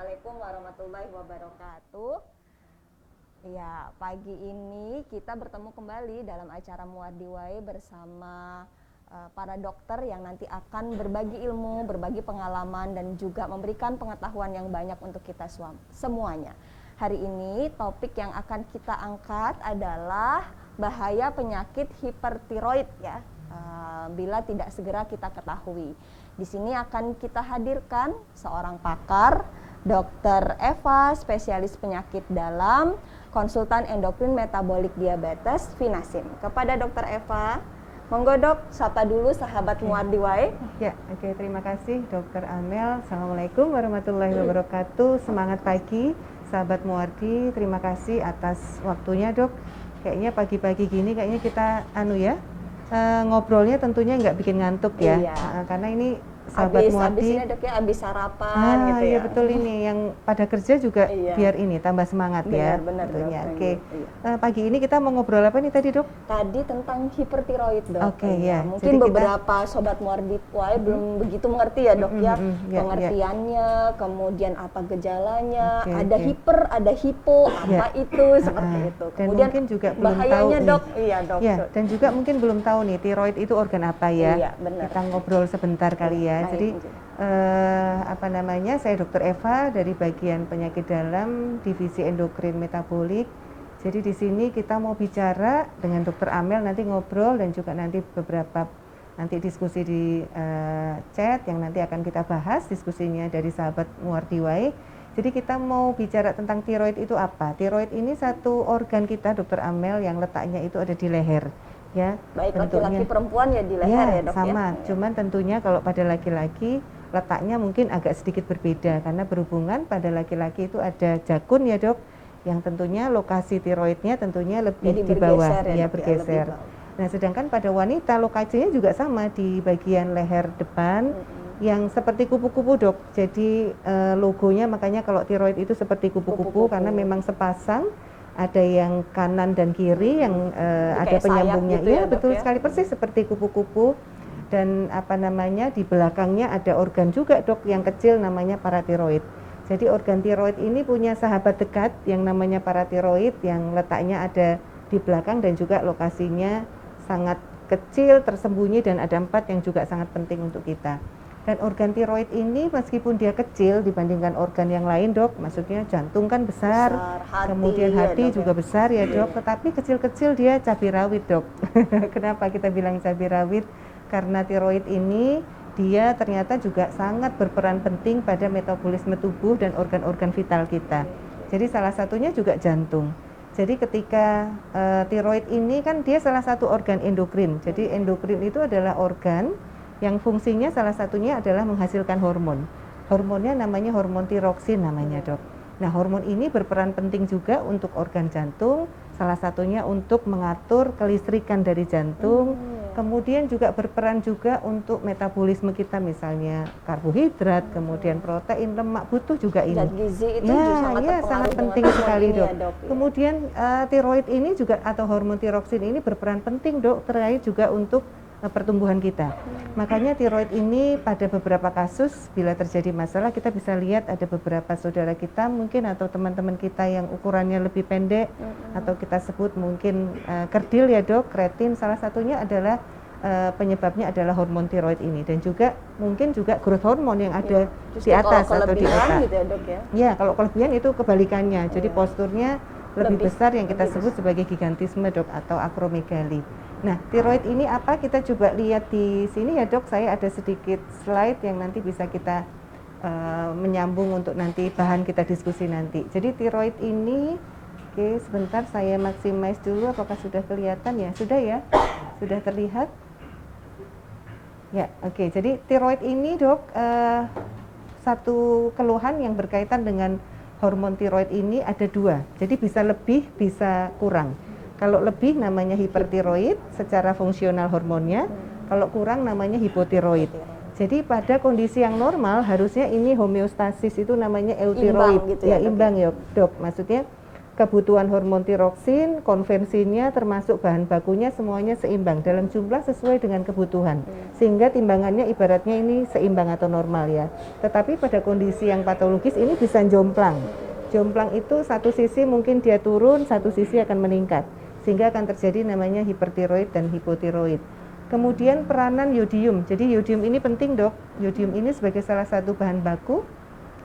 Assalamualaikum warahmatullahi wabarakatuh. Ya, pagi ini kita bertemu kembali dalam acara Muardiwai bersama para dokter yang nanti akan berbagi ilmu, berbagi pengalaman, dan juga memberikan pengetahuan yang banyak untuk kita semuanya. Hari ini topik yang akan kita angkat adalah bahaya penyakit hipertiroid ya, bila tidak segera kita ketahui. Di sini akan kita hadirkan seorang pakar, Dr. Eva, spesialis penyakit dalam, konsultan endokrin metabolik diabetes, Vinasim. Kepada Dr. Eva, monggo dok, sapa dulu sahabat Muardiwai. Ya, oke, terima kasih Dr. Amel. Assalamualaikum warahmatullahi wabarakatuh. Semangat pagi, sahabat Muardi. Terima kasih atas waktunya dok. Kayaknya pagi-pagi gini, kayaknya kita ngobrolnya tentunya nggak bikin ngantuk ya. Iya. Karena ini sahabat Muardi. Abis ini dok ya, abis sarapan gitu ya. Iya betul, ini yang pada kerja juga biar ini tambah semangat ya. Benar tentunya. Dok. Oke. Pagi ini kita mau ngobrol apa nih tadi dok? Tadi tentang hipertiroid dok. Oke, ya. Mungkin Jadi beberapa sobat Muardiwai belum begitu mengerti ya dok ya. Pengertiannya, kemudian apa gejalanya, ada hiper, ada hipo, apa itu, seperti itu. Dan Kemudian mungkin juga belum bahayanya tahu dok. nih. Iya dok. Ya, dan juga mungkin belum tahu nih tiroid itu organ apa ya. Iya, benar. Kita ngobrol sebentar kali ya. Jadi saya Dr. Eva dari bagian penyakit dalam divisi endokrin metabolik. Jadi di sini kita mau bicara dengan Dr. Amel, nanti ngobrol dan juga nanti beberapa diskusi di chat yang nanti akan kita bahas diskusinya dari sahabat Muardiwai. Jadi kita mau bicara tentang tiroid itu apa? Tiroid ini satu organ kita Dr. Amel yang letaknya itu ada di leher. Ya, baik laki-laki perempuan ya di leher ya dok sama. ya. Cuman tentunya kalau pada laki-laki letaknya mungkin agak sedikit berbeda karena berhubungan pada laki-laki itu ada jakun ya dok, yang tentunya lokasi tiroidnya tentunya lebih di bawah ya, bergeser. Nah sedangkan pada wanita lokasinya juga sama di bagian leher depan yang seperti kupu-kupu dok. Jadi logonya makanya kalau tiroid itu seperti kupu-kupu karena memang sepasang. Ada yang kanan dan kiri yang ada penyambungnya gitu ya, betul sekali, persis seperti kupu-kupu. Dan di belakangnya ada organ juga dok yang kecil namanya paratiroid. Jadi organ tiroid ini punya sahabat dekat yang namanya paratiroid yang letaknya ada di belakang dan juga lokasinya sangat kecil, tersembunyi, dan ada 4 yang juga sangat penting untuk kita. Dan organ tiroid ini meskipun dia kecil dibandingkan organ yang lain dok, maksudnya jantung kan besar kemudian hati juga besar ya dok, tetapi kecil-kecil dia cabai rawit dok. Kenapa kita bilang cabai rawit? Karena tiroid ini dia ternyata juga sangat berperan penting pada metabolisme tubuh dan organ-organ vital kita. Jadi salah satunya juga jantung. Jadi ketika tiroid ini kan dia salah satu organ endokrin. Jadi endokrin itu adalah organ yang fungsinya salah satunya adalah menghasilkan hormon. Hormonnya namanya hormon tiroksin namanya dok. Nah hormon ini berperan penting juga untuk organ jantung, salah satunya untuk mengatur kelistrikan dari jantung, kemudian juga berperan juga untuk metabolisme kita, misalnya karbohidrat, kemudian protein, lemak, butuh juga ini. Zat gizi itu sangat penting sekali dok. Kemudian tiroid ini juga atau hormon tiroksin ini berperan penting dok terkait juga untuk pertumbuhan kita. Makanya tiroid ini pada beberapa kasus bila terjadi masalah kita bisa lihat ada beberapa saudara kita mungkin atau teman-teman kita yang ukurannya lebih pendek atau kita sebut mungkin kerdil ya dok, kreatin, salah satunya adalah penyebabnya adalah hormon tiroid ini, dan juga mungkin juga growth hormone yang ada di atas atau di otak. Gitu ya, dok, ya? Ya, kalau kelebihan itu kebalikannya. Jadi posturnya lebih besar yang kita sebut sebagai gigantisme dok atau akromegali. Nah, tiroid ini apa? Kita coba lihat di sini ya dok. Saya ada sedikit slide yang nanti bisa kita menyambung untuk nanti bahan kita diskusi nanti. Jadi tiroid ini, oke, sebentar saya maximize dulu. Apakah sudah kelihatan ya? Sudah ya? Sudah terlihat? Ya, oke. Jadi tiroid ini dok, satu keluhan yang berkaitan dengan hormon tiroid ini ada 2. Jadi bisa lebih, bisa kurang. Kalau lebih namanya hipertiroid secara fungsional hormonnya, kalau kurang namanya hipotiroid. Jadi pada kondisi yang normal harusnya ini homeostasis, itu namanya eutiroid. Imbang gitu ya, imbang ya dok. Maksudnya kebutuhan hormon tiroksin, konversinya termasuk bahan bakunya semuanya seimbang dalam jumlah sesuai dengan kebutuhan. Sehingga timbangannya ibaratnya ini seimbang atau normal ya. Tetapi pada kondisi yang patologis ini bisa jomplang. Jomplang itu satu sisi mungkin dia turun, satu sisi akan meningkat. Sehingga akan terjadi namanya hipertiroid dan hipotiroid. Kemudian peranan yodium. Jadi yodium ini penting, Dok. Yodium ini sebagai salah satu bahan baku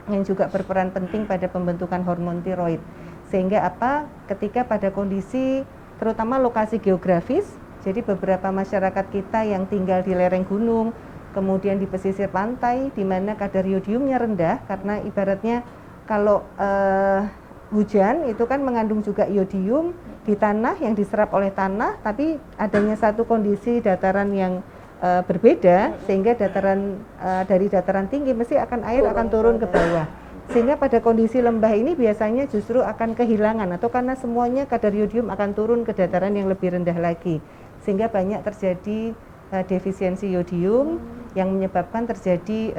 yang juga berperan penting pada pembentukan hormon tiroid. Sehingga apa? Ketika pada kondisi terutama lokasi geografis, jadi beberapa masyarakat kita yang tinggal di lereng gunung, kemudian di pesisir pantai di mana kadar yodiumnya rendah karena ibaratnya kalau hujan itu kan mengandung juga yodium di tanah yang diserap oleh tanah, tapi adanya satu kondisi dataran yang berbeda sehingga dari dataran tinggi mesti air akan turun ke bawah. Sehingga pada kondisi lembah ini biasanya justru akan kehilangan atau karena semuanya kadar yodium akan turun ke dataran yang lebih rendah lagi. Sehingga banyak terjadi defisiensi yodium yang menyebabkan terjadi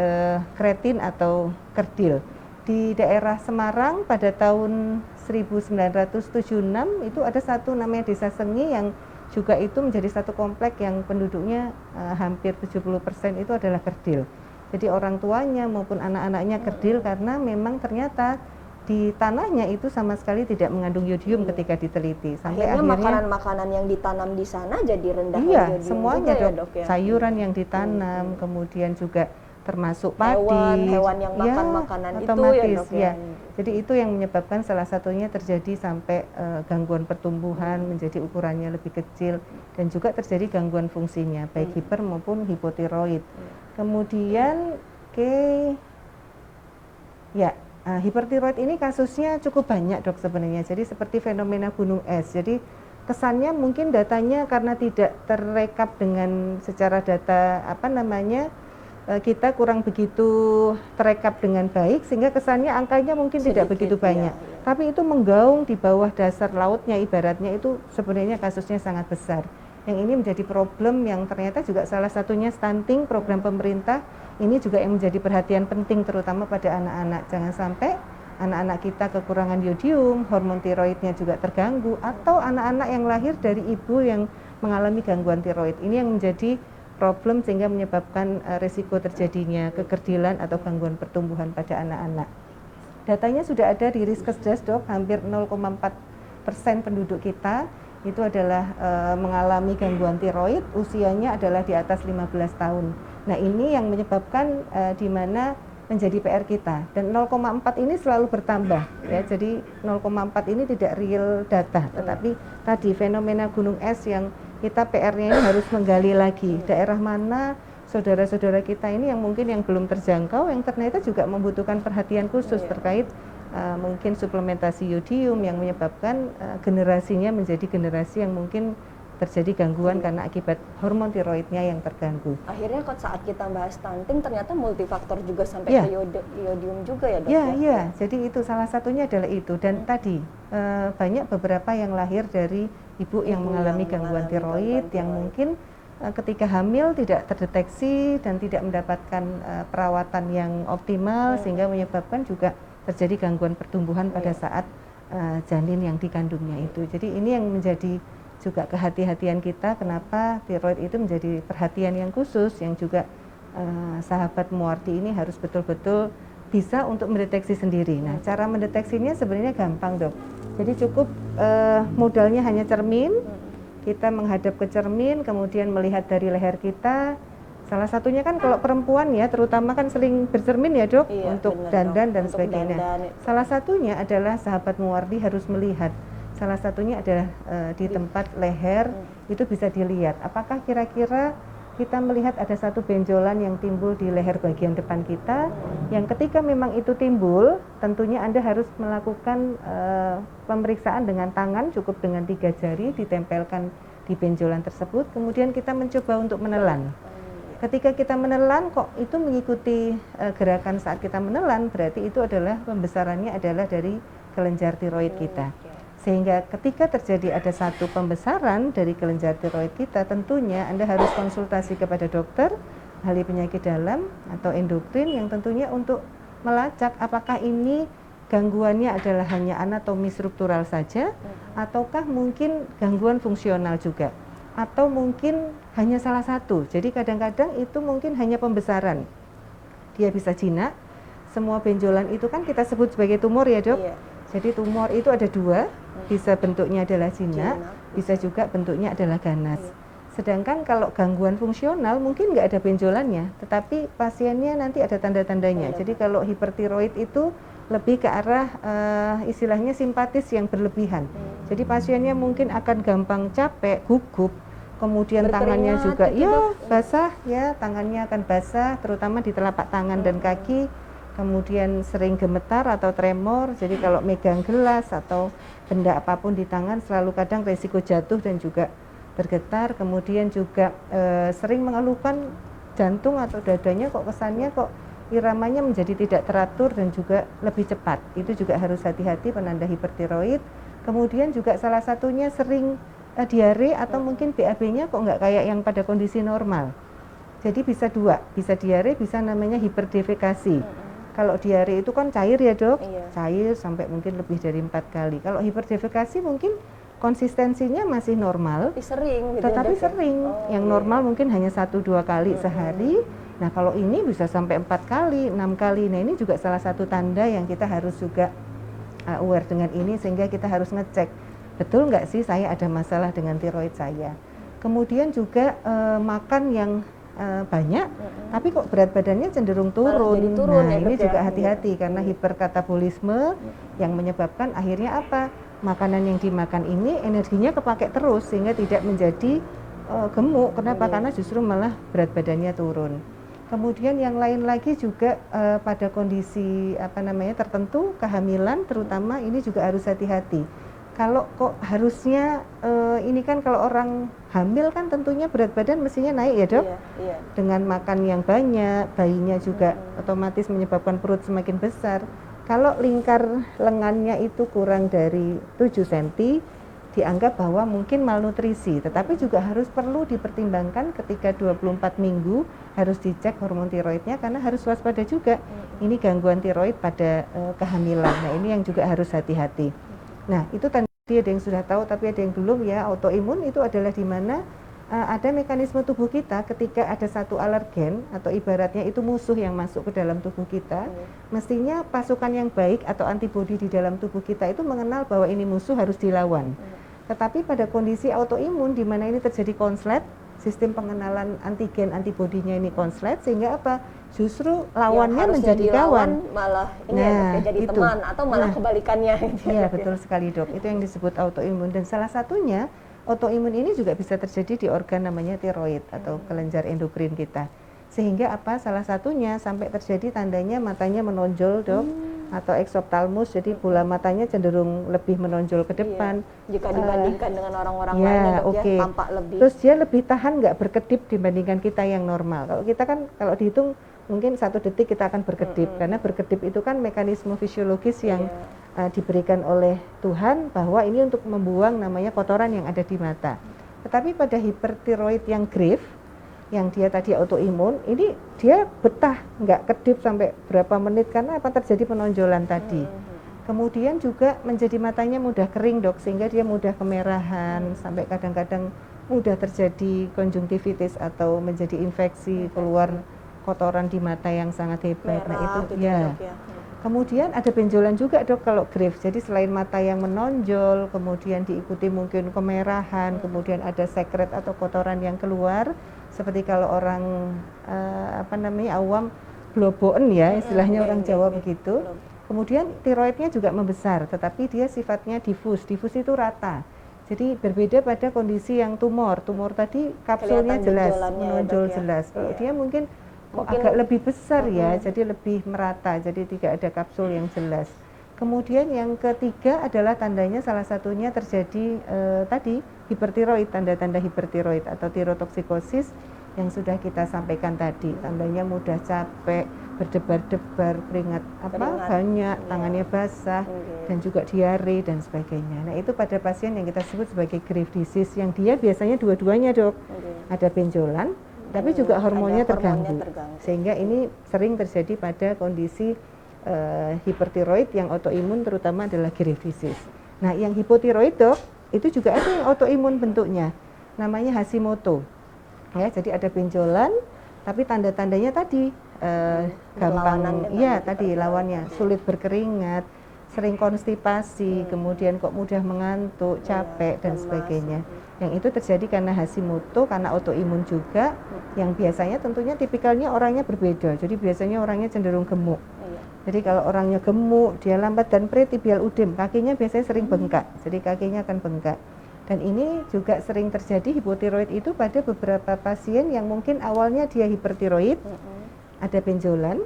kreatin atau kerdil. Di daerah Semarang pada tahun 1976 itu ada satu namanya Desa Sengi yang juga itu menjadi satu komplek yang penduduknya hampir 70% itu adalah kerdil. Jadi orang tuanya maupun anak-anaknya kerdil karena memang ternyata di tanahnya itu sama sekali tidak mengandung yodium ketika diteliti. Sampai akhirnya makanan-makanan yang ditanam di sana jadi rendah yodium semuanya juga, Dok. Ya, Dok, ya? Sayuran yang ditanam, kemudian juga termasuk padi, hewan yang makan makanan otomatis, itu ya, Dok, ya. Jadi itu yang menyebabkan salah satunya terjadi sampai gangguan pertumbuhan menjadi ukurannya lebih kecil dan juga terjadi gangguan fungsinya baik hiper maupun hipotiroid. Kemudian hipertiroid ini kasusnya cukup banyak, Dok, sebenarnya. Jadi seperti fenomena gunung es. Jadi kesannya mungkin datanya karena tidak terrekap dengan secara data kita kurang begitu terekap dengan baik sehingga kesannya angkanya mungkin sedikit, tidak begitu banyak. Ya. Tapi itu menggaung di bawah dasar lautnya ibaratnya itu sebenarnya kasusnya sangat besar. Yang ini menjadi problem yang ternyata juga salah satunya stunting program pemerintah ini juga yang menjadi perhatian penting terutama pada anak-anak. Jangan sampai anak-anak kita kekurangan yodium, hormon tiroidnya juga terganggu atau anak-anak yang lahir dari ibu yang mengalami gangguan tiroid. Ini yang menjadi problem sehingga menyebabkan risiko terjadinya kekerdilan atau gangguan pertumbuhan pada anak-anak. Datanya sudah ada di Riskesdas, Dok, hampir 0,4% penduduk kita itu adalah mengalami gangguan tiroid, usianya adalah di atas 15 tahun. Nah ini yang menyebabkan di mana menjadi PR kita dan 0,4 ini selalu bertambah ya. Jadi 0,4 ini tidak real data, tetapi tadi fenomena gunung es yang kita PR-nya ini harus menggali lagi daerah mana saudara-saudara kita ini yang mungkin yang belum terjangkau yang ternyata juga membutuhkan perhatian khusus terkait mungkin suplementasi yodium yang menyebabkan generasinya menjadi generasi yang mungkin terjadi gangguan karena akibat hormon tiroidnya yang terganggu. Akhirnya kok saat kita bahas stunting ternyata multifaktor juga sampai ke yodium juga ya, Dok? Iya, jadi itu salah satunya adalah itu dan tadi banyak beberapa yang lahir dari ibu yang mengalami gangguan tiroid yang mungkin ketika hamil tidak terdeteksi dan tidak mendapatkan perawatan yang optimal sehingga menyebabkan juga terjadi gangguan pertumbuhan pada saat janin yang dikandungnya itu. Jadi ini yang menjadi juga kehati-hatian kita kenapa tiroid itu menjadi perhatian yang khusus yang juga sahabat Muardi ini harus betul-betul bisa untuk mendeteksi sendiri. Nah, cara mendeteksinya sebenarnya gampang, Dok. Jadi cukup modalnya hanya cermin. Kita menghadap ke cermin, kemudian melihat dari leher kita. Salah satunya kan kalau perempuan ya, terutama kan sering bercermin ya, Dok, untuk dandan dan sebagainya. Salah satunya adalah sahabat Muardi harus melihat. Salah satunya adalah di tempat leher itu bisa dilihat. Apakah kira-kira kita melihat ada satu benjolan yang timbul di leher bagian depan kita, yang ketika memang itu timbul, tentunya Anda harus melakukan pemeriksaan dengan tangan, cukup dengan 3 jari ditempelkan di benjolan tersebut, kemudian kita mencoba untuk menelan. Ketika kita menelan kok itu mengikuti gerakan saat kita menelan, berarti itu adalah pembesarannya adalah dari kelenjar tiroid kita. Sehingga ketika terjadi ada satu pembesaran dari kelenjar tiroid kita, tentunya Anda harus konsultasi kepada dokter ahli penyakit dalam atau endokrin yang tentunya untuk melacak apakah ini gangguannya adalah hanya anatomi struktural saja, ataukah mungkin gangguan fungsional juga, atau mungkin hanya salah satu. Jadi kadang-kadang itu mungkin hanya pembesaran. Dia bisa jinak. Semua benjolan itu kan kita sebut sebagai tumor ya dok. Iya. Jadi tumor itu ada dua, bisa bentuknya adalah jinak, bisa juga bentuknya adalah ganas. Sedangkan kalau gangguan fungsional mungkin nggak ada benjolannya, tetapi pasiennya nanti ada tanda-tandanya. Jadi kalau hipertiroid itu lebih ke arah istilahnya simpatis yang berlebihan. Jadi pasiennya mungkin akan gampang capek, gugup, kemudian tangannya juga ya basah ya, tangannya akan basah, terutama di telapak tangan dan kaki. Kemudian sering gemetar atau tremor. Jadi kalau megang gelas atau benda apapun di tangan selalu kadang resiko jatuh dan juga bergetar. Kemudian juga sering mengeluhkan jantung atau dadanya kok kesannya kok iramanya menjadi tidak teratur dan juga lebih cepat. Itu juga harus hati-hati penanda hipertiroid. Kemudian juga salah satunya sering diare atau mungkin BAB-nya kok nggak kayak yang pada kondisi normal. Jadi bisa dua, bisa diare, bisa namanya hiperdefekasi. Kalau diare itu kan cair ya dok, cair sampai mungkin lebih dari 4 kali. Kalau hiperdefekasi mungkin konsistensinya masih normal, tetapi sering. Yang normal mungkin hanya 1-2 kali sehari. Nah kalau ini bisa sampai 4 kali, 6 kali. Nah ini juga salah satu tanda yang kita harus juga aware dengan ini, sehingga kita harus ngecek betul nggak sih saya ada masalah dengan tiroid saya. Kemudian juga makan yang banyak, tapi kok berat badannya cenderung turun. Nah ya, ini juga hati-hati karena hiperkatabolisme yang menyebabkan akhirnya apa? Makanan yang dimakan ini energinya kepake terus sehingga tidak menjadi gemuk. Kenapa? Karena justru malah berat badannya turun. Kemudian yang lain lagi juga pada kondisi tertentu, kehamilan terutama, ini juga harus hati-hati. Kalau kok harusnya ini kan kalau orang hamil kan tentunya berat badan mestinya naik ya dok. Iya. Dengan makan yang banyak, bayinya juga otomatis menyebabkan perut semakin besar. Kalau lingkar lengannya itu kurang dari 7 cm, dianggap bahwa mungkin malnutrisi, tetapi juga harus perlu dipertimbangkan ketika 24 minggu harus dicek hormon tiroidnya karena harus waspada juga. Ini gangguan tiroid pada kehamilan. Nah ini yang juga harus hati-hati. Nah itu tadi ada yang sudah tahu tapi ada yang belum ya. Autoimun itu adalah di mana ada mekanisme tubuh kita ketika ada satu alergen atau ibaratnya itu musuh yang masuk ke dalam tubuh kita. Mestinya pasukan yang baik atau antibodi di dalam tubuh kita itu mengenal bahwa ini musuh harus dilawan. Tetapi pada kondisi autoimun di mana ini terjadi konslet, sistem pengenalan antigen antibodinya ini konslet, sehingga apa? Justru lawannya menjadi kawan, malah ini jadi itu. Teman atau malah kebalikannya. Iya betul sekali dok, itu yang disebut autoimun. Dan salah satunya autoimun ini juga bisa terjadi di organ namanya tiroid atau kelenjar endokrin kita. Sehingga apa? Salah satunya sampai terjadi tandanya matanya menonjol dok, atau eksoptalmus, jadi bola matanya cenderung lebih menonjol ke depan. Jika dibandingkan dengan orang-orang lainnya dok, ya tampak lebih. Terus dia lebih tahan nggak berkedip dibandingkan kita yang normal. Kalau kita kan kalau dihitung mungkin 1 detik kita akan berkedip, karena berkedip itu kan mekanisme fisiologis yang diberikan oleh Tuhan bahwa ini untuk membuang namanya kotoran yang ada di mata. Tetapi pada hipertiroid yang grave, yang dia tadi autoimun, ini dia betah nggak kedip sampai berapa menit karena apa? Terjadi penonjolan tadi. Kemudian juga menjadi matanya mudah kering dok, sehingga dia mudah kemerahan, sampai kadang-kadang mudah terjadi konjungtivitis atau menjadi infeksi, keluar kotoran di mata yang sangat hebat. Merah, nah itu ya. Kemudian ada benjolan juga dok kalau grave. Jadi selain mata yang menonjol, kemudian diikuti mungkin kemerahan, kemudian ada sekret atau kotoran yang keluar. Seperti kalau orang awam bloboen ya, istilahnya orang Jawa begitu. Kemudian tiroidnya juga membesar, tetapi dia sifatnya difus. Difus itu rata. Jadi berbeda pada kondisi yang tumor. Tumor tadi kapsulnya jelas, menonjol jelas. Kalau dia mungkin agak lebih besar ya, jadi lebih merata, jadi tidak ada kapsul yang jelas. Kemudian yang ketiga adalah tandanya salah satunya terjadi tadi hipertiroid, tanda-tanda hipertiroid atau tirotoksikosis yang sudah kita sampaikan tadi. Tandanya mudah capek, berdebar-debar, keringat banyak, tangannya basah, dan juga diare dan sebagainya. Nah itu pada pasien yang kita sebut sebagai grave disease, yang dia biasanya dua-duanya dok, ada benjolan, tapi juga hormonnya terganggu. Sehingga ini sering terjadi pada kondisi hipertiroid yang autoimun terutama adalah Graves disease. Nah, yang hipotiroid dok, itu juga ada yang autoimun bentuknya, namanya Hashimoto. Ya, jadi ada benjolan, tapi tanda-tandanya tadi gampang, ya tadi lawannya sulit berkeringat, sering konstipasi, kemudian kok mudah mengantuk, capek dan sebagainya. Yang itu terjadi karena Hashimoto, karena autoimun juga, yang biasanya tentunya tipikalnya orangnya berbeda. Jadi biasanya orangnya cenderung gemuk. Jadi kalau orangnya gemuk, dia lambat dan pretibial udem, kakinya biasanya sering bengkak. Jadi kakinya akan bengkak. Dan ini juga sering terjadi hipotiroid itu pada beberapa pasien yang mungkin awalnya dia hipertiroid, ada benjolan,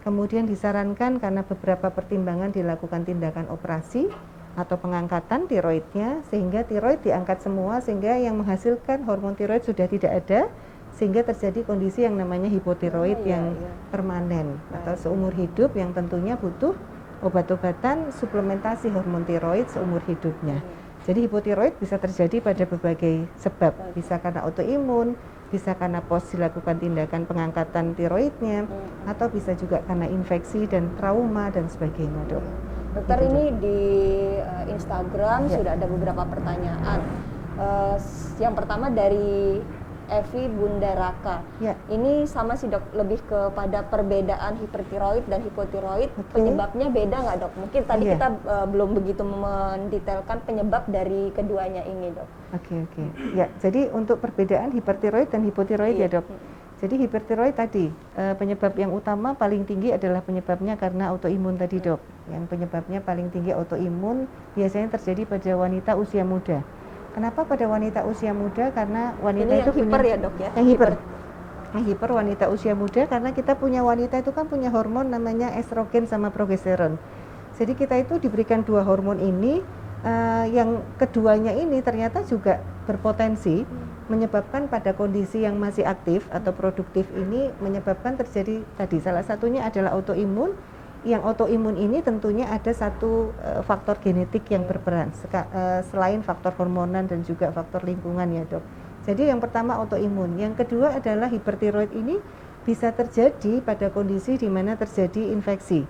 kemudian disarankan karena beberapa pertimbangan dilakukan tindakan operasi atau pengangkatan tiroidnya, sehingga tiroid diangkat semua, sehingga yang menghasilkan hormon tiroid sudah tidak ada, sehingga terjadi kondisi yang namanya hipotiroid yang permanen atau seumur hidup, yang tentunya butuh obat-obatan suplementasi hormon tiroid seumur hidupnya. Jadi hipotiroid bisa terjadi pada berbagai sebab, bisa karena autoimun, bisa karena pos dilakukan tindakan pengangkatan tiroidnya, atau bisa juga karena infeksi dan trauma dan sebagainya, dok. Dokter, ini di Instagram sudah ada beberapa pertanyaan. Yang pertama dari Evi Bunda Raka. Ini sama sih dok, lebih kepada perbedaan hipertiroid dan hipotiroid. Penyebabnya beda nggak dok? Mungkin tadi kita belum begitu mendetailkan penyebab dari keduanya ini dok. Oke. Ya, jadi untuk perbedaan hipertiroid dan hipotiroid ya dok. Jadi hipertiroid tadi penyebab yang utama paling tinggi adalah penyebabnya karena autoimun tadi dok. Yang penyebabnya paling tinggi autoimun biasanya terjadi pada wanita usia muda. Kenapa pada wanita usia muda? Karena wanita ini itu yang hiper ya dok ya? Yang hiper wanita usia muda, karena kita punya wanita itu kan punya hormon namanya estrogen sama progesteron. Jadi kita itu diberikan dua hormon ini, yang keduanya ini ternyata juga berpotensi menyebabkan pada kondisi yang masih aktif atau produktif ini menyebabkan terjadi tadi, salah satunya adalah autoimun. Yang autoimun ini tentunya ada satu faktor genetik yang berperan selain faktor hormonan dan juga faktor lingkungan ya dok. Jadi yang pertama autoimun, yang kedua adalah hipertiroid ini bisa terjadi pada kondisi di mana terjadi infeksi.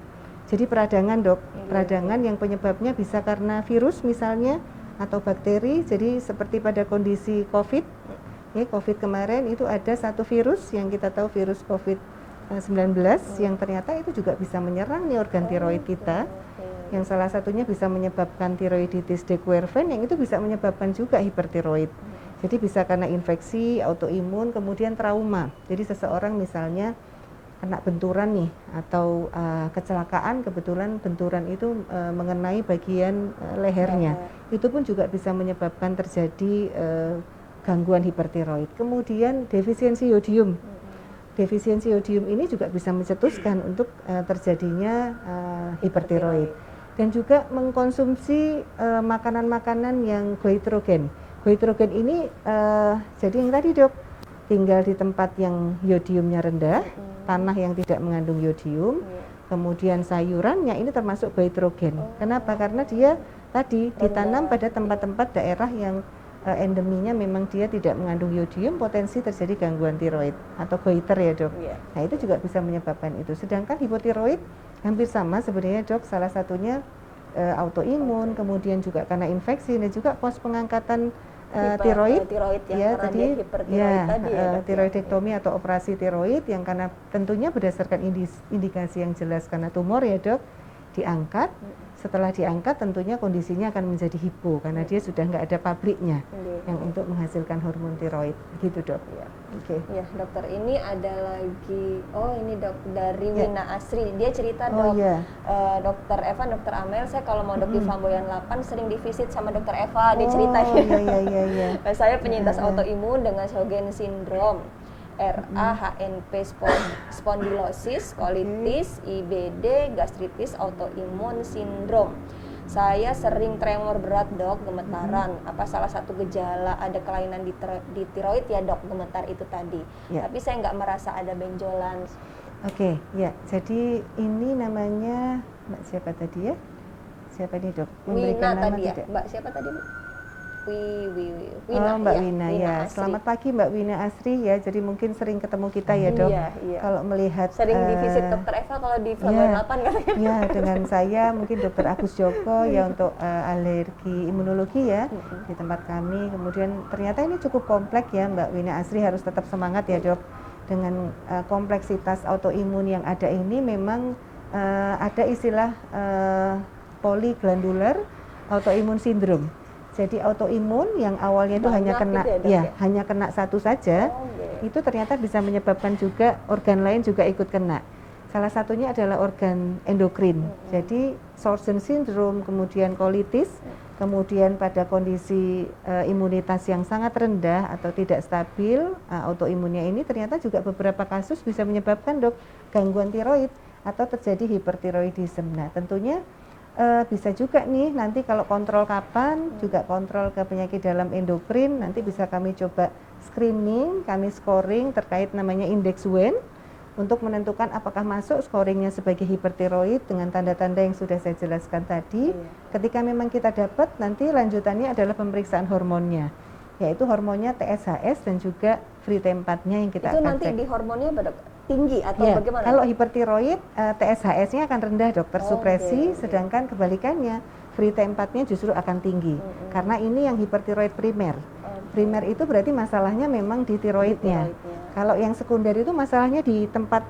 Jadi peradangan dok, peradangan yang penyebabnya bisa karena virus misalnya atau bakteri. Jadi seperti pada kondisi COVID, ya COVID kemarin itu ada satu virus yang kita tahu virus COVID-19 yang ternyata itu juga bisa menyerang nih organ tiroid kita, yang salah satunya bisa menyebabkan tiroiditis de Quervain, yang itu bisa menyebabkan juga hipertiroid. Jadi bisa karena infeksi, autoimun, kemudian trauma. Jadi seseorang misalnya kena benturan nih atau kecelakaan, kebetulan benturan itu mengenai bagian lehernya, itu pun juga bisa menyebabkan terjadi gangguan hipertiroid. Kemudian defisiensi yodium. Defisiensi yodium ini juga bisa mencetuskan untuk terjadinya hipertiroid. Dan juga mengkonsumsi makanan-makanan yang goitrogen. Goitrogen ini jadi yang tadi dok, tinggal di tempat yang yodiumnya rendah, tanah yang tidak mengandung yodium, kemudian sayurannya ini termasuk goitrogen. Kenapa? Karena dia tadi ditanam pada tempat-tempat daerah yang endeminya memang dia tidak mengandung yodium, potensi terjadi gangguan tiroid atau goiter ya dok. Nah itu juga bisa menyebabkan itu. Sedangkan hipotiroid hampir sama sebenarnya dok, salah satunya autoimun, kemudian juga karena infeksi dan juga pos pengangkatan tiroid ya tadi tiroidektomi atau operasi tiroid yang karena tentunya berdasarkan indikasi yang jelas karena tumor ya dok, diangkat. Setelah diangkat tentunya kondisinya akan menjadi hipo karena dia sudah nggak ada pabriknya yang untuk menghasilkan hormon tiroid gitu dok. Ya dokter, ini ada lagi, ini dok dari Wina Asri, dia cerita dok, dokter Eva, dokter Amel, saya kalau mau dok di Flamboyan 8 sering divisit sama dokter Eva, dia ceritanya. Saya penyintas autoimun dengan Sjögren syndrome, RA-HNP spondylosis, colitis, IBD, gastritis, autoimun sindrom. Saya sering tremor berat dok, gemetaran. Apa salah satu gejala ada kelainan di tiroid ya dok, gemetar itu tadi. Tapi saya nggak merasa ada benjolan. Jadi ini namanya Mbak siapa tadi ya? Siapa nih dok? Wina tadi ya? Mbak siapa tadi Bu? Wina, Mbak ya, Wina Wina ya. Asri. Selamat pagi Mbak Wina Asri ya. Jadi mungkin sering ketemu kita ya dok. Iya, iya. Kalau melihat Sering di visit dokter Eva kalau di Pelabuhan 8 katanya. Ya, dengan saya mungkin dokter Agus Joko ya untuk alergi imunologi ya di tempat kami. Kemudian ternyata ini cukup kompleks ya Mbak Wina Asri, harus tetap semangat ya dok. Dengan kompleksitas autoimun yang ada ini memang ada istilah polyglandular autoimun syndrome. Jadi autoimun yang awalnya itu hanya kena hanya kena satu saja, itu ternyata bisa menyebabkan juga organ lain juga ikut kena. Salah satunya adalah organ endokrin. Jadi Sjögren syndrome, kemudian colitis, kemudian pada kondisi imunitas yang sangat rendah atau tidak stabil, autoimunnya ini ternyata juga beberapa kasus bisa menyebabkan dok gangguan tiroid atau terjadi hipertiroidisme. Nah tentunya bisa juga nih nanti kalau kontrol kapan, juga kontrol ke penyakit dalam endokrin, nanti bisa kami coba screening, kami scoring terkait namanya indeks Wen untuk menentukan apakah masuk scoringnya sebagai hipertiroid dengan tanda-tanda yang sudah saya jelaskan tadi. Ketika memang kita dapat, nanti lanjutannya adalah pemeriksaan hormonnya, yaitu hormonnya TSHS dan juga free T4-nya yang kita akan nanti cek. di hormonnya tinggi atau bagaimana? Kalau hipertiroid TSHS-nya akan rendah dok, tersupresi, sedangkan kebalikannya free T4-nya justru akan tinggi. Karena ini yang hipertiroid primer. Primer itu berarti masalahnya memang di tiroidnya. Kalau yang sekunder itu masalahnya di tempat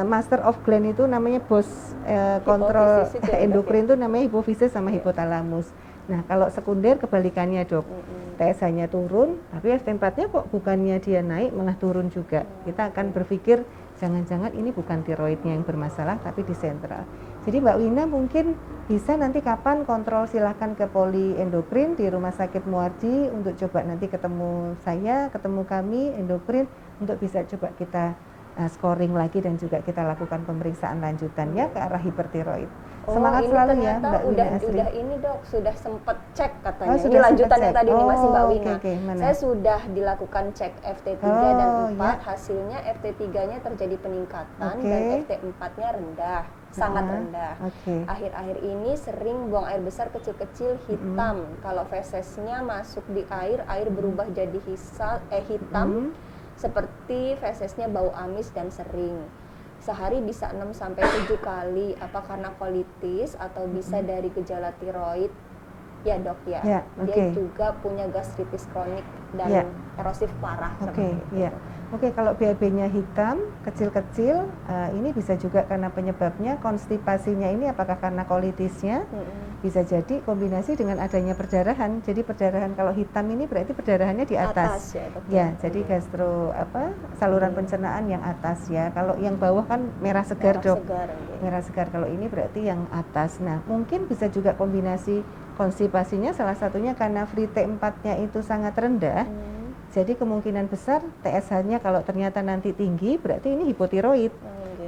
master of gland itu namanya BOS kontrol endokrin itu namanya hipofisis sama hipotalamus. Nah kalau sekunder kebalikannya dok, TSH-nya turun, tapi FT4-nya kok bukannya dia naik malah turun juga. Kita akan berpikir jangan-jangan ini bukan tiroidnya yang bermasalah tapi di sentral. Jadi Mbak Wina mungkin bisa nanti kapan kontrol silahkan ke poliendokrin di Rumah Sakit Muardi untuk coba nanti ketemu saya, ketemu kami endokrin untuk bisa coba kita scoring lagi dan juga kita lakukan pemeriksaan lanjutannya ke arah hipertiroid. Semangat selalu ya Mbak Wina Asri. Udah ini dok, sudah sempat cek katanya. Ini lanjutannya tadi nih masih Mbak Wina. Saya sudah dilakukan cek FT3 dan 4, hasilnya FT3-nya terjadi peningkatan dan FT4-nya rendah, sangat rendah. Akhir-akhir ini sering buang air besar kecil-kecil hitam. Kalau fesesnya masuk di air berubah jadi hitam. Seperti fesesnya bau amis dan sering. Sehari bisa 6-7 kali, apa karena colitis atau bisa dari gejala tiroid? Ya dok ya, dia juga punya gastritis kronik dan erosif parah. Oke, kalau BAB-nya hitam, kecil-kecil, ini bisa juga karena penyebabnya konstipasinya ini apakah karena colitisnya? Bisa jadi kombinasi dengan adanya perdarahan. Jadi perdarahan kalau hitam ini berarti perdarahannya di atas. Jadi saluran pencernaan yang atas ya. Kalau yang bawah kan merah segar dok. Merah segar. Kalau ini berarti yang atas. Nah, mungkin bisa juga kombinasi konstipasinya salah satunya karena free T4-nya itu sangat rendah. Jadi kemungkinan besar TSH-nya kalau ternyata nanti tinggi berarti ini hipotiroid.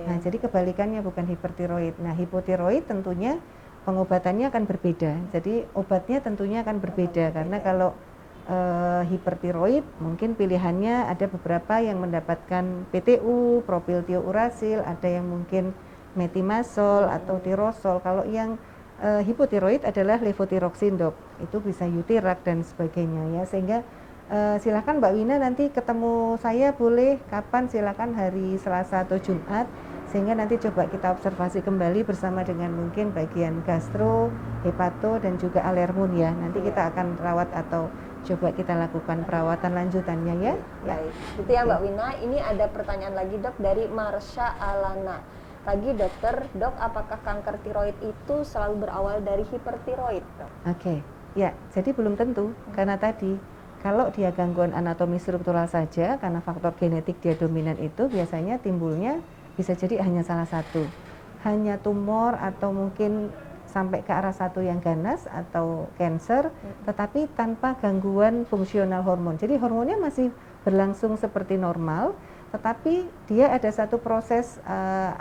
Nah, jadi kebalikannya bukan hipertiroid. Nah, hipotiroid tentunya pengobatannya akan berbeda. Jadi obatnya tentunya akan berbeda karena kalau hipertiroid mungkin pilihannya ada beberapa yang mendapatkan PTU, propiltiourasil, ada yang mungkin metimazol atau tirosol. Kalau yang hipotiroid adalah levothyroxine dok, itu bisa Euthyrox dan sebagainya ya. Sehingga silakan Mbak Wina nanti ketemu saya boleh kapan, silakan hari Selasa atau Jumat, sehingga nanti coba kita observasi kembali bersama dengan mungkin bagian gastro, hepato dan juga alermun ya. Nanti kita akan rawat atau coba kita lakukan perawatan lanjutannya ya. Baik, itu ya Mbak Wina. Ini ada pertanyaan lagi dok dari Marsha Alana. Pagi dokter, dok apakah kanker tiroid itu selalu berawal dari hipertiroid? Ya jadi belum tentu karena tadi kalau dia gangguan anatomi struktural saja karena faktor genetik dia dominan itu biasanya timbulnya bisa jadi hanya salah satu, hanya tumor atau mungkin sampai ke arah satu yang ganas atau cancer, tetapi tanpa gangguan fungsional hormon. Jadi hormonnya masih berlangsung seperti normal, tetapi dia ada satu proses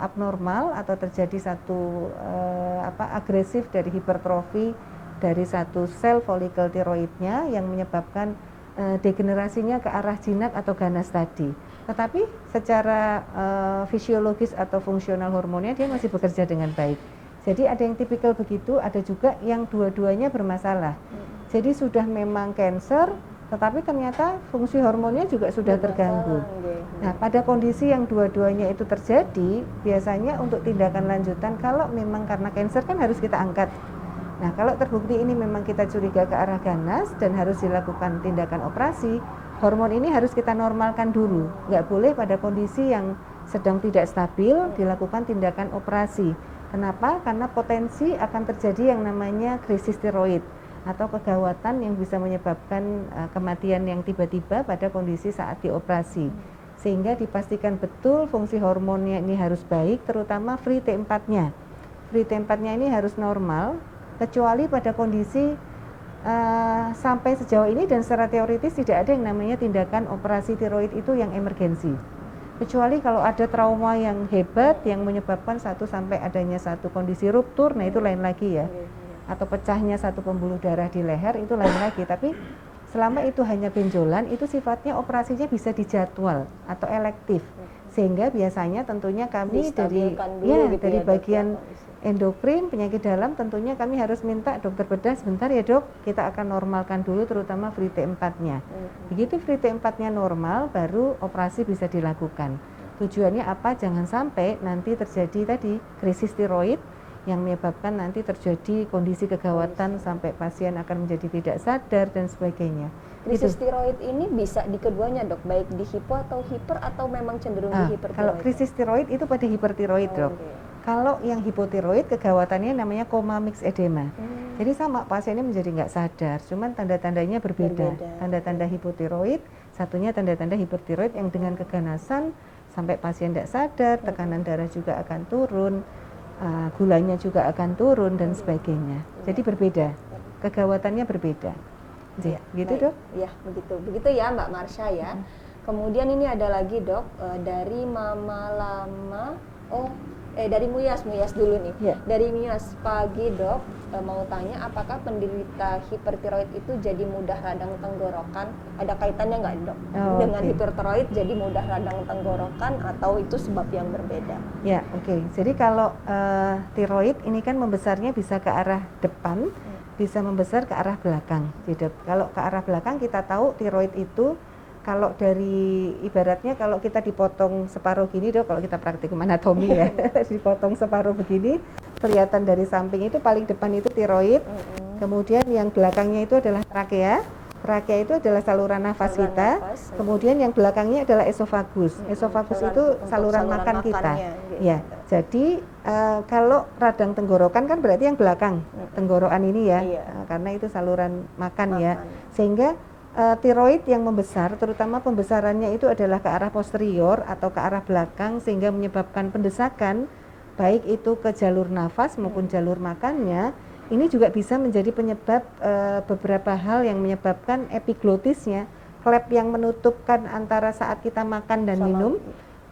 abnormal atau terjadi satu agresif dari hipertrofi dari satu sel folikel tiroidnya yang menyebabkan degenerasinya ke arah jinak atau ganas tadi. Tetapi secara fisiologis atau fungsional hormonnya dia masih bekerja dengan baik. Jadi ada yang tipikal begitu, ada juga yang dua-duanya bermasalah. Jadi sudah memang cancer, tetapi ternyata fungsi hormonnya juga sudah terganggu. Nah, pada kondisi yang dua-duanya itu terjadi, biasanya untuk tindakan lanjutan kalau memang karena cancer kan harus kita angkat. Nah, kalau terbukti ini memang kita curiga ke arah ganas dan harus dilakukan tindakan operasi, hormon ini harus kita normalkan dulu. Nggak boleh pada kondisi yang sedang tidak stabil dilakukan tindakan operasi. Kenapa? Karena potensi akan terjadi yang namanya krisis tiroid atau kegawatan yang bisa menyebabkan kematian yang tiba-tiba pada kondisi saat dioperasi. Sehingga dipastikan betul fungsi hormonnya ini harus baik, terutama free T4-nya. Free T4-nya ini harus normal, kecuali pada kondisi sampai sejauh ini dan secara teoritis tidak ada yang namanya tindakan operasi tiroid itu yang emergensi. Kecuali kalau ada trauma yang hebat yang menyebabkan sampai adanya satu kondisi ruptur, nah itu lain lagi ya. Atau pecahnya satu pembuluh darah di leher, itu lain lagi. Tapi selama itu hanya benjolan, itu sifatnya operasinya bisa dijadwal atau elektif. Sehingga biasanya tentunya kami dari bagian endokrin, penyakit dalam, tentunya kami harus minta dokter bedah sebentar ya dok, kita akan normalkan dulu terutama free T4-nya. Begitu free T4-nya normal, baru operasi bisa dilakukan. Tujuannya apa? Jangan sampai nanti terjadi tadi krisis tiroid yang menyebabkan nanti terjadi kondisi kegawatan sampai pasien akan menjadi tidak sadar dan sebagainya. Krisis tiroid ini bisa di keduanya dok, baik di hipo atau hiper atau memang cenderung di hipertiroid? Kalau krisis tiroid itu pada hipertiroid dok. Kalau yang hipotiroid kegawatannya namanya coma mix edema. Jadi sama pasiennya menjadi nggak sadar, cuman tanda-tandanya berbeda. Tanda-tanda hipotiroid, satunya tanda-tanda hipertiroid yang dengan keganasan sampai pasien tidak sadar, tekanan darah juga akan turun, gulanya juga akan turun dan sebagainya. Jadi berbeda, kegawatannya berbeda. Gitu dok? Ya begitu ya Mbak Marsha ya. Kemudian ini ada lagi dok dari Mama Lama, dari Muyas dulu nih. Dari Muyas, pagi dok, mau tanya apakah penderita hipertiroid itu jadi mudah radang tenggorokan? Ada kaitannya nggak dok dengan hipertiroid jadi mudah radang tenggorokan atau itu sebab yang berbeda? Ya jadi kalau tiroid ini kan membesarnya bisa ke arah depan, bisa membesar ke arah belakang. Jadi kalau ke arah belakang kita tahu tiroid itu kalau dari ibaratnya kalau kita dipotong separuh gini dok, kalau kita praktikum anatomi ya, dipotong separuh begini, kelihatan dari samping itu paling depan itu tiroid, kemudian yang belakangnya itu adalah trakea. Trakea itu adalah saluran nafas kita, kemudian yang belakangnya adalah esofagus. Esofagus itu saluran makan kita. Ya, jadi kalau radang tenggorokan kan berarti yang belakang, tenggorokan ini ya, karena itu saluran makan ya, sehingga tiroid yang membesar, terutama pembesarannya itu adalah ke arah posterior atau ke arah belakang sehingga menyebabkan pendesakan baik itu ke jalur nafas maupun jalur makannya. Ini juga bisa menjadi penyebab beberapa hal yang menyebabkan epiglotisnya, klep yang menutupkan antara saat kita makan dan minum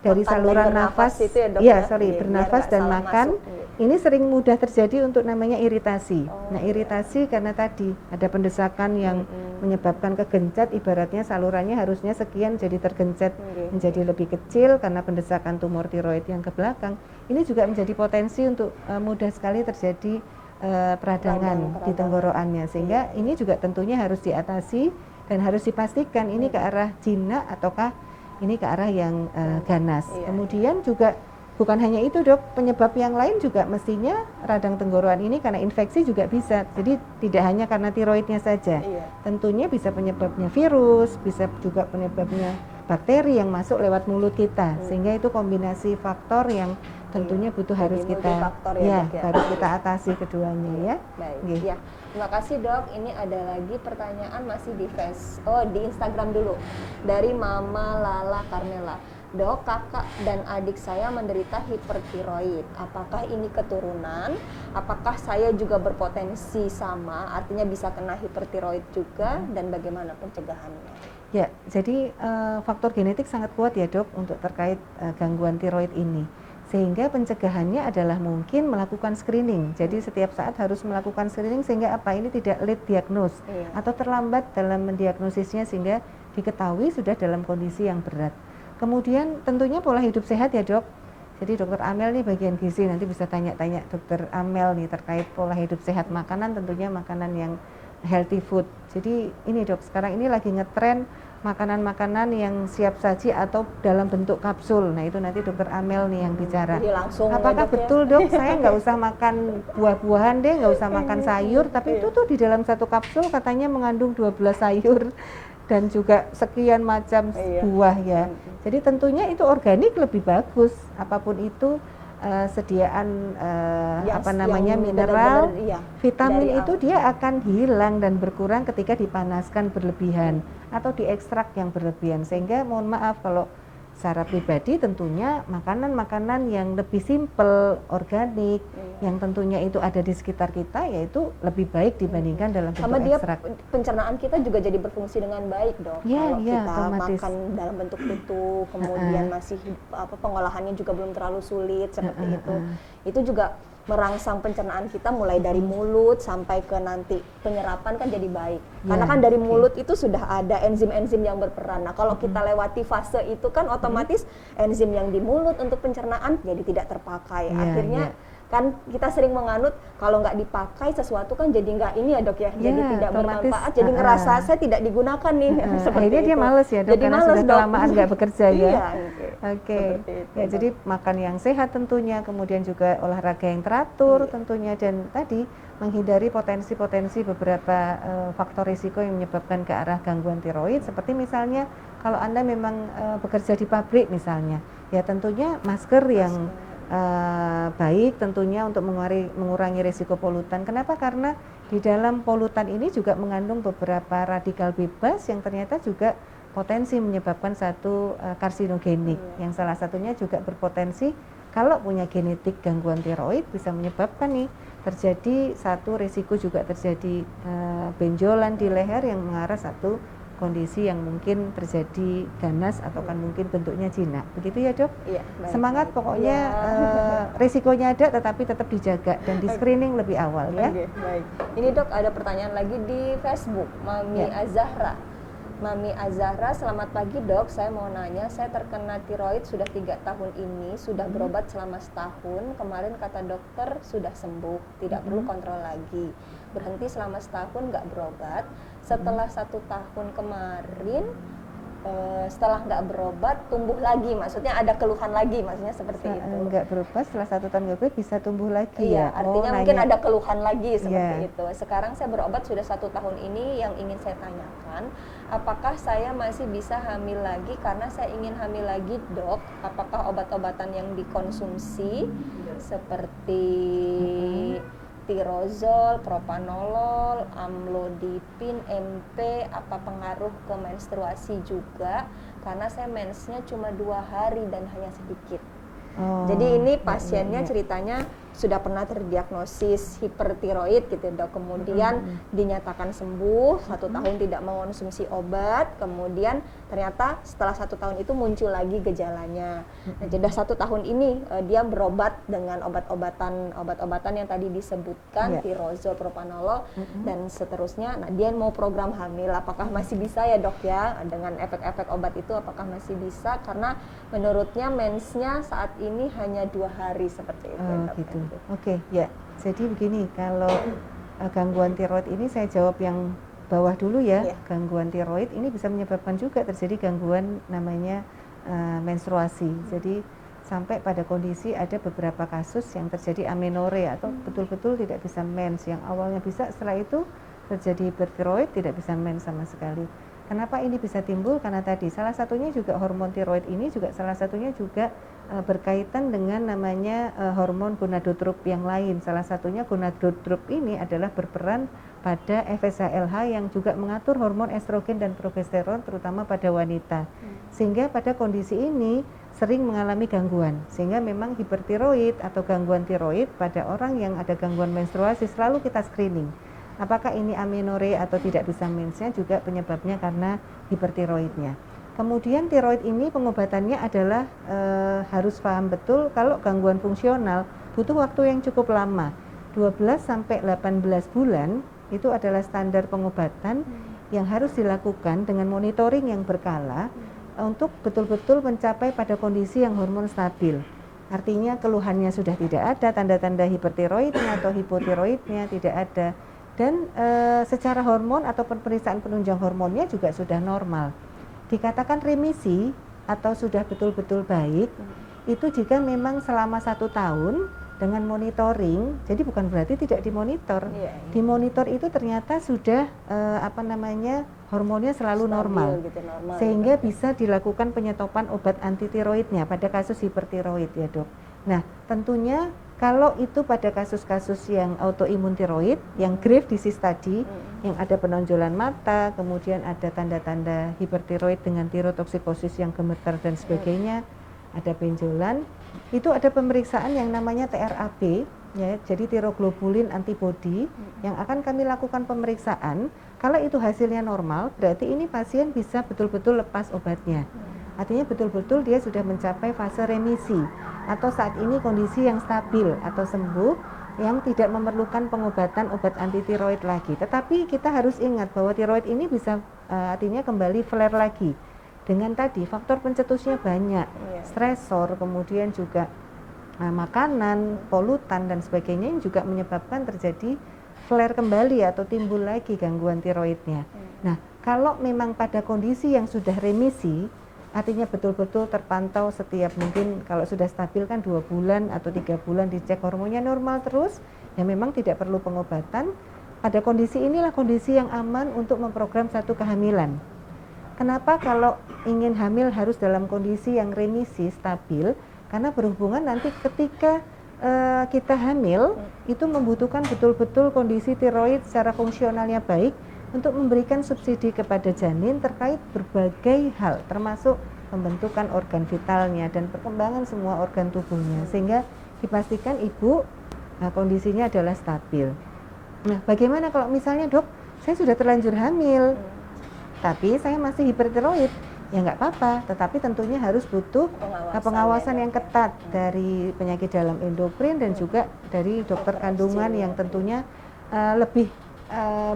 dari saluran nafas itu ya dok, bernafas dan makan. Ini sering mudah terjadi untuk namanya iritasi. Nah iritasi karena tadi ada pendesakan yang menyebabkan kegencet, ibaratnya salurannya harusnya sekian jadi tergencet menjadi lebih kecil karena pendesakan tumor tiroid yang ke belakang. Ini juga menjadi potensi untuk mudah sekali terjadi peradangan di tenggorokannya, sehingga ini juga tentunya harus diatasi dan harus dipastikan ini ke arah jinak ataukah ini ke arah yang ganas. Kemudian juga bukan hanya itu dok, penyebab yang lain juga mestinya radang tenggorokan ini karena infeksi juga bisa. Jadi tidak hanya karena tiroidnya saja. Tentunya bisa penyebabnya virus, bisa juga penyebabnya bakteri yang masuk lewat mulut kita. Sehingga itu kombinasi faktor yang tentunya butuh harus kita harus kita atasi keduanya ya. Baik. Ya. Terima kasih dok. Ini ada lagi pertanyaan masih di di Instagram dulu dari Mama Lala Carmela. Dok, kakak dan adik saya menderita hipertiroid. Apakah ini keturunan? Apakah saya juga berpotensi sama? Artinya bisa kena hipertiroid juga dan bagaimana pencegahannya? Ya, jadi faktor genetik sangat kuat ya dok untuk terkait gangguan tiroid ini. Sehingga pencegahannya adalah mungkin melakukan screening. Jadi setiap saat harus melakukan screening sehingga apa ini tidak late diagnose atau terlambat dalam mendiagnosisnya sehingga diketahui sudah dalam kondisi yang berat. Kemudian tentunya pola hidup sehat ya dok. Jadi dokter Amel nih bagian gizi nanti bisa tanya-tanya dokter Amel nih terkait pola hidup sehat makanan, tentunya makanan yang healthy food. Jadi ini dok, sekarang ini lagi ngetren makanan-makanan yang siap saji atau dalam bentuk kapsul. Nah itu nanti dokter Amel nih yang bicara. Jadi langsung apakah dok, betul dok, saya nggak usah makan buah-buahan deh, nggak usah makan sayur, tapi itu tuh di dalam satu kapsul katanya mengandung 12 sayur dan juga sekian macam buah ya. Jadi tentunya itu organik lebih bagus, apapun itu sediaan mineral, vitamin itu dia akan hilang dan berkurang ketika dipanaskan berlebihan atau diekstrak yang berlebihan. Sehingga mohon maaf kalau secara pribadi tentunya makanan-makanan yang lebih simpel, organik, yang tentunya itu ada di sekitar kita, yaitu lebih baik dibandingkan dalam bentuk ekstrak. Sama dia pencernaan kita juga jadi berfungsi dengan baik dok. Kalau kita otomatis makan dalam bentuk utuh, kemudian masih pengolahannya juga belum terlalu sulit seperti itu juga merangsang pencernaan kita mulai dari mulut sampai ke nanti penyerapan kan jadi baik. Karena kan dari mulut itu sudah ada enzim-enzim yang berperan. Nah kalau kita lewati fase itu kan otomatis enzim yang di mulut untuk pencernaan jadi tidak terpakai. Akhirnya kan kita sering menganut kalau nggak dipakai sesuatu kan jadi nggak ini ya dok ya, jadi tidak bermanfaat, jadi ngerasa saya tidak digunakan nih. Akhirnya dia males ya dok, jadi karena sudah kelamaan nggak bekerja ya. Ya jadi makan yang sehat tentunya, kemudian juga olahraga yang teratur tentunya, dan tadi menghindari potensi-potensi beberapa faktor risiko yang menyebabkan ke arah gangguan tiroid, seperti misalnya kalau Anda memang bekerja di pabrik misalnya, ya tentunya masker yang baik tentunya untuk mengurangi risiko polutan. Kenapa? Karena di dalam polutan ini juga mengandung beberapa radikal bebas yang ternyata juga potensi menyebabkan satu karsinogenik, yang salah satunya juga berpotensi kalau punya genetik gangguan tiroid bisa menyebabkan nih terjadi satu risiko juga terjadi benjolan di leher yang mengarah satu kondisi yang mungkin terjadi ganas atau kan mungkin bentuknya jinak. Begitu ya dok? Iya, semangat pokoknya risikonya ada tetapi tetap dijaga dan di screening lebih awal ya. Baik. Ini dok ada pertanyaan lagi di Facebook, Mami Azahra. Mami Azahra, selamat pagi dok, saya mau nanya, saya terkena tiroid sudah 3 tahun ini, sudah berobat selama setahun, kemarin kata dokter sudah sembuh, tidak perlu kontrol lagi, berhenti selama setahun nggak berobat, setelah 1 tahun kemarin, setelah nggak berobat tumbuh lagi, maksudnya ada keluhan lagi, maksudnya seperti itu. Nggak berobat setelah 1 tahun nggak berobat bisa tumbuh lagi ya? Artinya mungkin ada keluhan lagi seperti itu. Sekarang saya berobat sudah 1 tahun ini, yang ingin saya tanyakan, apakah saya masih bisa hamil lagi? Karena saya ingin hamil lagi dok, apakah obat-obatan yang dikonsumsi seperti tirozol, propanolol, amlodipin, MP, apa pengaruh ke menstruasi juga? Karena saya mensnya cuma 2 hari dan hanya sedikit. Jadi ini pasiennya ceritanya sudah pernah terdiagnosis hipertiroid gitu dok, kemudian dinyatakan sembuh, 1 tahun tidak mengonsumsi obat, kemudian ternyata setelah 1 tahun itu muncul lagi gejalanya. Nah, sudah 1 tahun ini dia berobat dengan obat-obatan yang tadi disebutkan, tirozol, propanolol dan seterusnya. Nah dia mau program hamil, apakah masih bisa ya dok ya dengan efek-efek obat itu? Apakah masih bisa? Karena menurutnya mensnya saat ini hanya 2 hari seperti itu. Gitu. Oke, ya. Jadi begini, kalau gangguan tiroid ini saya jawab yang bawah dulu ya. Gangguan tiroid ini bisa menyebabkan juga terjadi gangguan namanya menstruasi. Jadi sampai pada kondisi ada beberapa kasus yang terjadi amenore atau betul-betul tidak bisa mens, yang awalnya bisa, setelah itu terjadi hipertiroid tidak bisa mens sama sekali. Kenapa ini bisa timbul? Karena tadi salah satunya juga hormon tiroid ini juga salah satunya juga berkaitan dengan namanya hormon gonadotrop yang lain. Salah satunya gonadotrop ini adalah berperan pada FSH-LH yang juga mengatur hormon estrogen dan progesteron terutama pada wanita. Sehingga pada kondisi ini sering mengalami gangguan. Sehingga memang hipertiroid atau gangguan tiroid pada orang yang ada gangguan menstruasi selalu kita screening. Apakah ini amenore atau tidak bisa mensnya juga penyebabnya karena hipertiroidnya. Kemudian tiroid ini pengobatannya adalah harus paham betul kalau gangguan fungsional butuh waktu yang cukup lama. 12 sampai 18 bulan itu adalah standar pengobatan yang harus dilakukan dengan monitoring yang berkala untuk betul-betul mencapai pada kondisi yang hormon stabil. Artinya keluhannya sudah tidak ada, tanda-tanda hipertiroidnya atau hipotiroidnya tidak ada. Dan secara hormon atau pemeriksaan penunjang hormonnya juga sudah normal. Dikatakan remisi atau sudah betul-betul baik itu jika memang selama 1 tahun dengan monitoring, jadi bukan berarti tidak dimonitor. Dimonitor itu ternyata sudah hormonnya selalu Stabil normal, gitu, normal sehingga gitu. bisa dilakukan penyetopan obat anti tiroidnya pada kasus hipertiroid ya dok. Nah tentunya kalau itu pada kasus-kasus yang autoimun tiroid, yang grave disease tadi, yang ada penonjolan mata, kemudian ada tanda-tanda hipertiroid dengan tirotoksikosis yang gemetar dan sebagainya, ada benjolan, itu ada pemeriksaan yang namanya TRAB, ya, jadi tiroglobulin antibody, yang akan kami lakukan pemeriksaan. Kalau itu hasilnya normal, berarti ini pasien bisa betul-betul lepas obatnya. Artinya betul-betul dia sudah mencapai fase remisi, atau saat ini kondisi yang stabil atau sembuh, yang tidak memerlukan pengobatan obat anti tiroid lagi. Tetapi kita harus ingat bahwa tiroid ini bisa artinya kembali flare lagi. Dengan tadi faktor pencetusnya banyak, stresor, kemudian juga makanan, polutan dan sebagainya yang juga menyebabkan terjadi flare kembali atau timbul lagi gangguan tiroidnya. Nah, kalau memang pada kondisi yang sudah remisi, artinya betul-betul terpantau setiap mungkin kalau sudah stabil kan 2 bulan atau 3 bulan dicek hormonnya normal terus, ya memang tidak perlu pengobatan. Pada kondisi inilah kondisi yang aman untuk memprogram satu kehamilan. Kenapa kalau ingin hamil harus dalam kondisi yang remisi, stabil? Karena berhubungan nanti ketika kita hamil, itu membutuhkan betul-betul kondisi tiroid secara fungsionalnya baik untuk memberikan subsidi kepada janin terkait berbagai hal, termasuk pembentukan organ vitalnya dan perkembangan semua organ tubuhnya, sehingga dipastikan ibu kondisinya adalah stabil. Nah, bagaimana kalau misalnya dok, saya sudah terlanjur hamil, tapi saya masih hipertiroid, ya nggak apa-apa, tetapi tentunya harus butuh pengawasan yang ketat dari penyakit dalam endokrin dan juga dari dokter kandungan yang tentunya lebih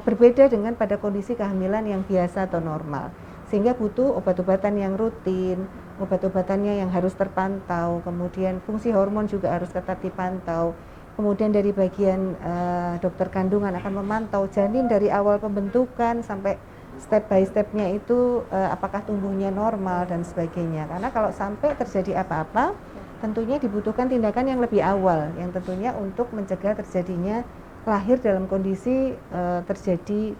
berbeda dengan pada kondisi kehamilan yang biasa atau normal, sehingga butuh obat-obatan yang rutin, obat-obatannya yang harus terpantau, kemudian fungsi hormon juga harus ketat dipantau. Kemudian dari bagian dokter kandungan akan memantau janin dari awal pembentukan sampai step by stepnya itu apakah tumbuhnya normal dan sebagainya. Karena kalau sampai terjadi apa-apa, tentunya dibutuhkan tindakan yang lebih awal, yang tentunya untuk mencegah terjadinya lahir dalam kondisi terjadi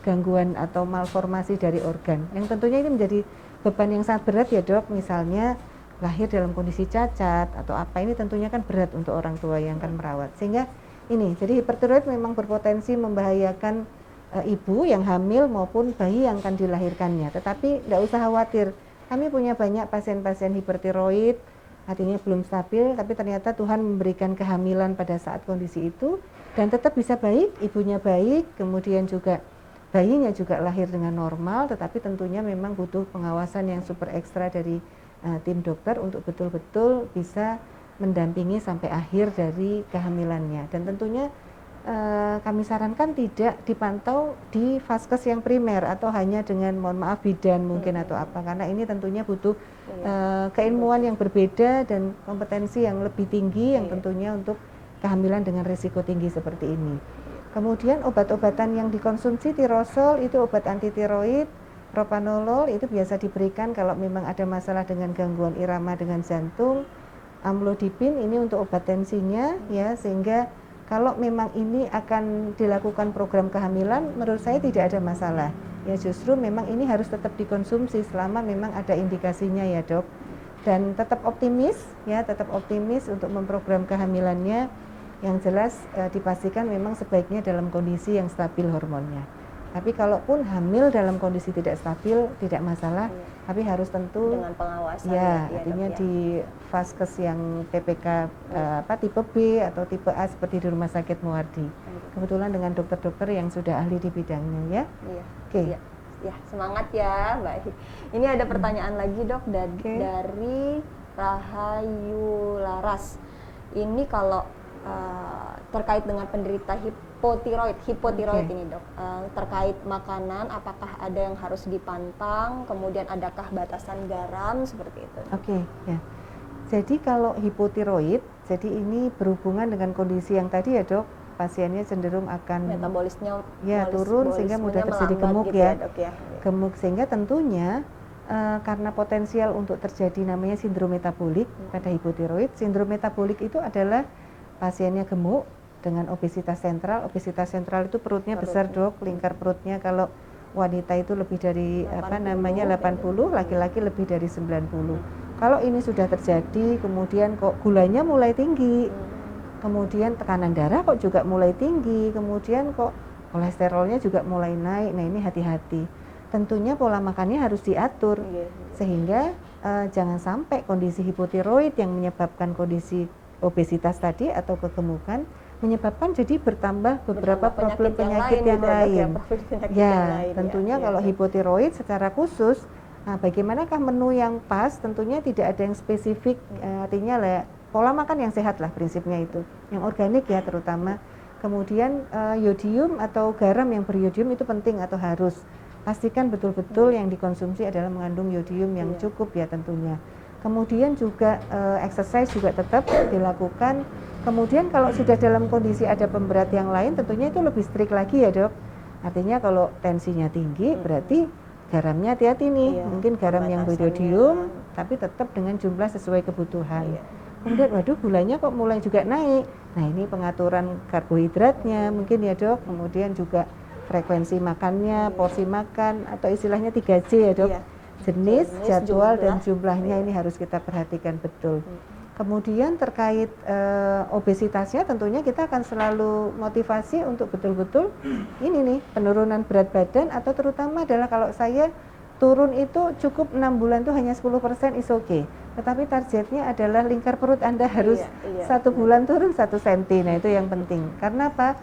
gangguan atau malformasi dari organ. Yang tentunya ini menjadi beban yang sangat berat ya dok, misalnya lahir dalam kondisi cacat atau apa, ini tentunya kan berat untuk orang tua yang akan merawat. Sehingga ini, jadi hipertiroid memang berpotensi membahayakan ibu yang hamil maupun bayi yang akan dilahirkannya. Tetapi tidak usah khawatir, kami punya banyak pasien-pasien hipertiroid, artinya belum stabil, tapi ternyata Tuhan memberikan kehamilan pada saat kondisi itu, dan tetap bisa baik, ibunya baik, kemudian juga bayinya juga lahir dengan normal, tetapi tentunya memang butuh pengawasan yang super ekstra dari tim dokter untuk betul-betul bisa mendampingi sampai akhir dari kehamilannya. Dan tentunya kami sarankan tidak dipantau di vaskes yang primer atau hanya dengan mohon maaf bidan mungkin atau apa, karena ini tentunya butuh keilmuan yang berbeda dan kompetensi yang lebih tinggi yang tentunya untuk kehamilan dengan risiko tinggi seperti ini. Kemudian obat-obatan yang dikonsumsi, tirosol itu obat anti tiroid, propanolol itu biasa diberikan kalau memang ada masalah dengan gangguan irama dengan jantung, amlodipin ini untuk obat tensinya ya, sehingga kalau memang ini akan dilakukan program kehamilan, menurut saya tidak ada masalah. Ya justru memang ini harus tetap dikonsumsi selama memang ada indikasinya ya dok. Dan tetap optimis ya, tetap optimis untuk memprogram kehamilannya. Yang jelas dipastikan memang sebaiknya dalam kondisi yang stabil hormonnya. Tapi kalaupun hamil dalam kondisi tidak stabil, tidak masalah, tapi harus tentu dengan pengawasan ya, artinya di vaskes yang PPK tipe B atau tipe A seperti di Rumah Sakit Muwardi. Kebetulan dengan dokter-dokter yang sudah ahli di bidangnya ya. Oke. Ya, semangat ya, Mbak. Ini ada pertanyaan lagi dok dari Rahayu Laras. Ini kalau terkait dengan penderita hipotiroid ini dok, terkait makanan, apakah ada yang harus dipantang, kemudian adakah batasan garam seperti itu? Oke, ya. Jadi kalau hipotiroid, jadi ini berhubungan dengan kondisi yang tadi ya dok, pasiennya cenderung akan metabolisnya turun sehingga mudah terjadi gemuk gitu ya. Dok, ya. Gemuk sehingga tentunya karena potensial untuk terjadi namanya sindrom metabolik pada hipotiroid. Sindrom metabolik itu adalah pasiennya gemuk dengan obesitas sentral. Obesitas sentral itu perutnya besar Dok, lingkar perutnya kalau wanita itu lebih dari 80, laki-laki lebih dari 90. Kalau ini sudah terjadi, kemudian kok gulanya mulai tinggi, kemudian tekanan darah kok juga mulai tinggi, kemudian kok kolesterolnya juga mulai naik. Nah, ini hati-hati. Tentunya pola makannya harus diatur, sehingga jangan sampai kondisi hipotiroid yang menyebabkan kondisi obesitas tadi atau kegemukan menyebabkan jadi bertambah beberapa problem penyakit yang lain. Tentunya kalau hipotiroid secara khusus, nah bagaimanakah menu yang pas? Tentunya tidak ada yang spesifik, artinya lah pola makan yang sehat lah prinsipnya itu, yang organik ya terutama. Kemudian yodium atau garam yang beryodium itu penting atau harus. Pastikan betul-betul yang dikonsumsi adalah mengandung yodium yang cukup ya tentunya. Kemudian juga exercise juga tetap dilakukan. Kemudian kalau sudah dalam kondisi ada pemberat yang lain, tentunya itu lebih strict lagi ya Dok. Artinya kalau tensinya tinggi, berarti garamnya hati-hati nih. Mungkin garam yang beryodium, tapi tetap dengan jumlah sesuai kebutuhan. Kemudian waduh gulanya kok mulai juga naik. Nah ini pengaturan karbohidratnya mungkin ya Dok. Kemudian juga frekuensi makannya, porsi makan, atau istilahnya 3J ya Dok. Jenis, jadwal, dan jumlahnya ini harus kita perhatikan betul. Kemudian terkait obesitasnya tentunya kita akan selalu motivasi untuk betul-betul ini nih penurunan berat badan, atau terutama adalah kalau saya turun itu cukup 6 bulan tuh hanya 10% is okay. Tetapi targetnya adalah lingkar perut Anda harus 1 bulan turun 1 cm. Nah itu yang penting. Karena apa?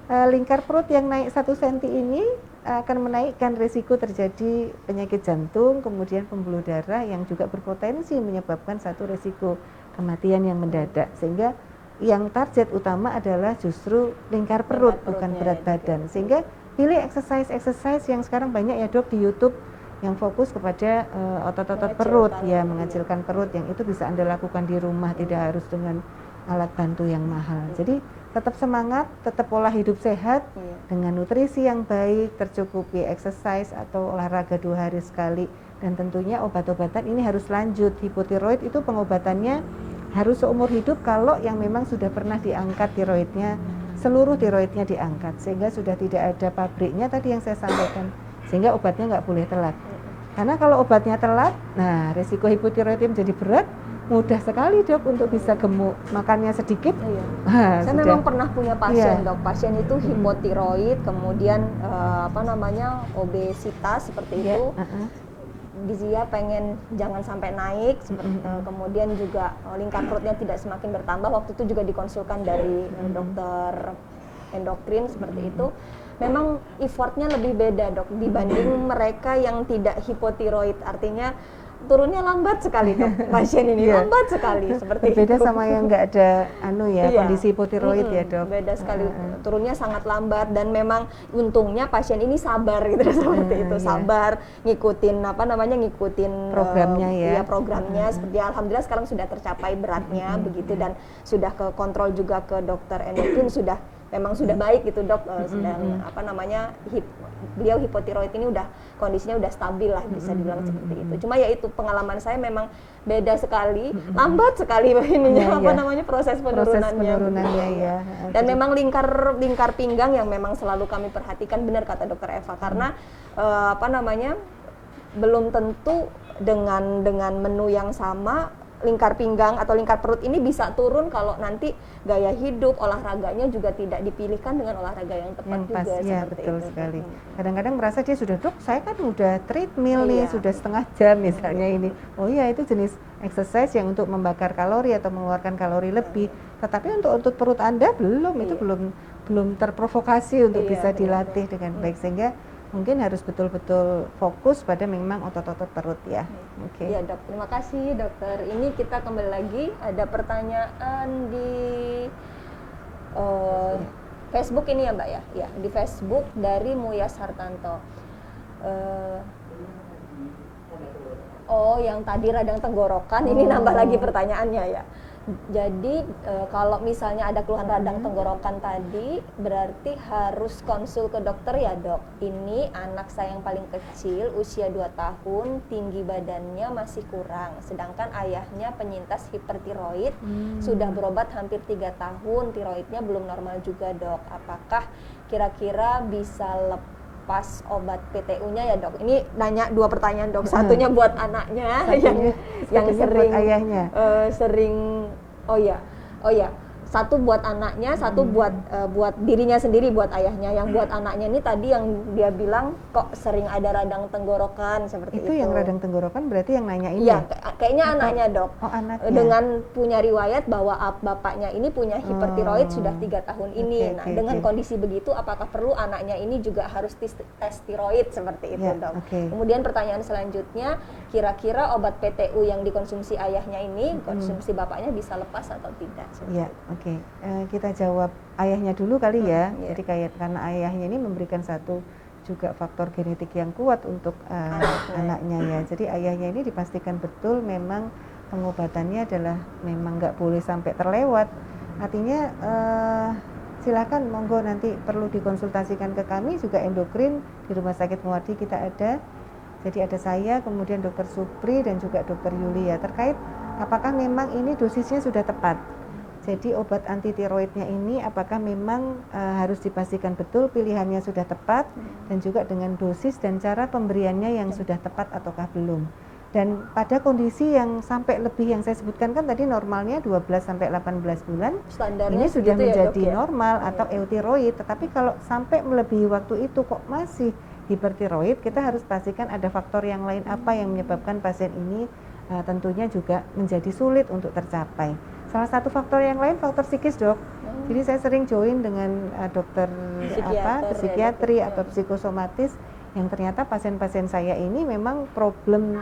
Lingkar perut yang naik 1 cm ini akan menaikkan risiko terjadi penyakit jantung, kemudian pembuluh darah yang juga berpotensi menyebabkan satu risiko kematian yang mendadak. Sehingga yang target utama adalah justru lingkar perut, bukan berat badan. Sehingga pilih exercise yang sekarang banyak ya Dok di YouTube yang fokus kepada otot-otot perut ya, mengecilkan perut, yang itu bisa Anda lakukan di rumah, tidak harus dengan alat bantu yang mahal. Jadi tetap semangat, tetap pola hidup sehat dengan nutrisi yang baik, tercukupi exercise atau olahraga 2 hari sekali, dan tentunya obat-obatan ini harus lanjut. Hipotiroid itu pengobatannya harus seumur hidup kalau yang memang sudah pernah diangkat tiroidnya, seluruh tiroidnya diangkat, sehingga sudah tidak ada pabriknya tadi yang saya sampaikan, sehingga obatnya nggak boleh telat. Karena kalau obatnya telat, nah risiko hipotiroidnya menjadi berat, mudah sekali Dok untuk bisa gemuk, makannya sedikit. Saya memang pernah punya pasien Dok, pasien itu hipotiroid, kemudian obesitas seperti itu. Dia pengen jangan sampai naik, kemudian juga lingkar perutnya tidak semakin bertambah. Waktu itu juga dikonsulkan dari dokter endokrin seperti itu. Memang effortnya lebih beda Dok dibanding mereka yang tidak hipotiroid, artinya turunnya lambat sekali Dok, pasien ini lambat sekali seperti beda itu. sama yang nggak ada kondisi hipotiroid ya Dok. Beda sekali, turunnya sangat lambat, dan memang untungnya pasien ini sabar gitu seperti itu, sabar ngikutin ngikutin programnya programnya seperti alhamdulillah sekarang sudah tercapai beratnya begitu, dan sudah ke kontrol juga ke dokter endokrin, memang sudah baik gitu Dok, sedang beliau hipotiroid ini kondisinya udah stabil lah, bisa dibilang seperti itu. Cuma ya itu pengalaman saya memang beda sekali, lambat sekali ininya proses penurunannya ya. Dan memang lingkar pinggang yang memang selalu kami perhatikan, benar kata Dokter Eva, karena belum tentu dengan menu yang sama lingkar pinggang atau lingkar perut ini bisa turun kalau nanti gaya hidup, olahraganya juga tidak dipilihkan dengan olahraga yang tepat juga. Ya, betul sekali. Kadang-kadang merasa dia sudah Dok, saya kan udah treadmill nih, sudah setengah jam misalnya ini. Oh iya, itu jenis exercise yang untuk membakar kalori atau mengeluarkan kalori lebih. Tetapi untuk otot perut Anda itu belum terprovokasi untuk bisa dilatih dengan baik, sehingga mungkin harus betul-betul fokus pada memang otot-otot perut ya. Ya Dok, terima kasih Dokter. Ini kita kembali lagi, ada pertanyaan di Facebook ini ya Mbak ya. Ya, di Facebook dari Muyas Hartanto. Yang tadi radang tenggorokan, ini nambah lagi pertanyaannya ya. Jadi kalau misalnya ada keluhan radang tenggorokan tadi, berarti harus konsul ke dokter ya dok. Ini anak saya yang paling kecil, usia 2 tahun, tinggi badannya masih kurang. Sedangkan ayahnya penyintas hipertiroid, sudah berobat hampir 3 tahun, tiroidnya belum normal juga dok. Apakah kira-kira bisa lepas obat PTU-nya ya dok? Ini nanya 2 pertanyaan dok. Satunya buat anaknya yang sering buat ayahnya. Oh ya, satu buat anaknya, satu buat dirinya sendiri, buat ayahnya. Yang buat anaknya ini tadi yang dia bilang kok sering ada radang tenggorokan seperti itu. Itu yang radang tenggorokan berarti yang nanya ini? Iya, kayaknya anaknya dok. Oh, anaknya. Dengan punya riwayat bahwa bapaknya ini punya hipertiroid sudah 3 tahun ini. Dengan kondisi begitu, apakah perlu anaknya ini juga harus tes tiroid seperti itu dok? Kemudian pertanyaan selanjutnya, kira-kira obat PTU yang dikonsumsi ayahnya ini, konsumsi bapaknya bisa lepas atau tidak? Iya, kita jawab ayahnya dulu kali ya. Jadi karena ayahnya ini memberikan satu juga faktor genetik yang kuat untuk anaknya ya. Jadi ayahnya ini dipastikan betul memang pengobatannya adalah memang nggak boleh sampai terlewat. Artinya silakan monggo nanti perlu dikonsultasikan ke kami juga endokrin di Rumah Sakit Muardi kita ada. Jadi ada saya, kemudian Dokter Supri dan juga Dokter Yulia terkait apakah memang ini dosisnya sudah tepat. Jadi obat anti tiroidnya ini apakah memang harus dipastikan betul pilihannya sudah tepat dan juga dengan dosis dan cara pemberiannya yang sudah tepat ataukah belum. Dan pada kondisi yang sampai lebih yang saya sebutkan kan tadi normalnya 12 sampai 18 bulan, standarnya ini sudah menjadi normal atau eutiroid. Tetapi kalau sampai melebihi waktu itu kok masih hipertiroid, kita harus pastikan ada faktor yang lain apa yang menyebabkan pasien ini tentunya juga menjadi sulit untuk tercapai. Salah satu faktor yang lain faktor psikis dok. Jadi saya sering join dengan dokter psikiatri atau psikosomatis yang ternyata pasien-pasien saya ini memang problem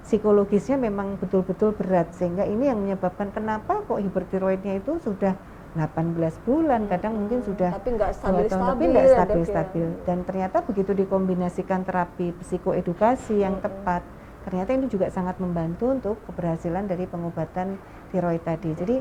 psikologisnya memang betul-betul berat sehingga ini yang menyebabkan kenapa kok hipertiroidnya itu sudah 18 bulan, kadang mungkin sudah tapi nggak 2 tahun tapi nggak stabil-stabil. Dan ternyata begitu dikombinasikan terapi psikoedukasi yang tepat, ternyata ini juga sangat membantu untuk keberhasilan dari pengobatan tiroid tadi. Jadi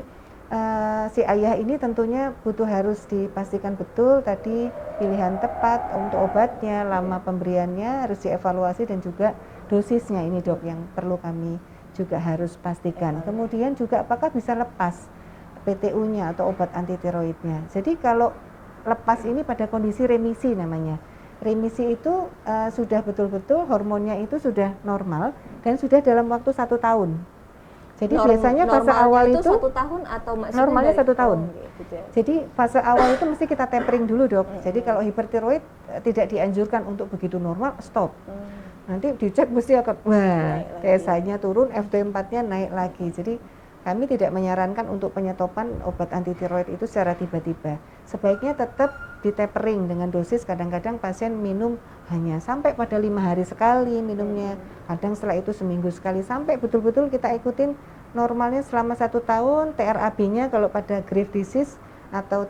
si ayah ini tentunya harus dipastikan betul tadi pilihan tepat untuk obatnya, lama pemberiannya harus dievaluasi dan juga dosisnya ini dok yang perlu kami juga harus pastikan. Kemudian juga apakah bisa lepas PTU-nya atau obat anti tiroidnya. Jadi kalau lepas ini pada kondisi remisi namanya. Remisi itu sudah betul-betul hormonnya itu sudah normal dan sudah dalam waktu 1 tahun. Jadi biasanya fase awal itu 1 tahun atau normalnya 1 tahun. Jadi fase awal itu mesti kita tapering dulu dok. Jadi kalau hipertiroid tidak dianjurkan untuk begitu normal, stop. Nanti dicek mesti akan TSH-nya turun, FT4-nya naik lagi. Jadi kami tidak menyarankan untuk penyetopan obat anti tiroid itu secara tiba-tiba. Sebaiknya tetap ditapering dengan dosis, kadang-kadang pasien minum hanya sampai pada 5 hari sekali minumnya, kadang setelah itu seminggu sekali, sampai betul-betul kita ikutin normalnya selama 1 tahun, TRAB-nya kalau pada grave disease atau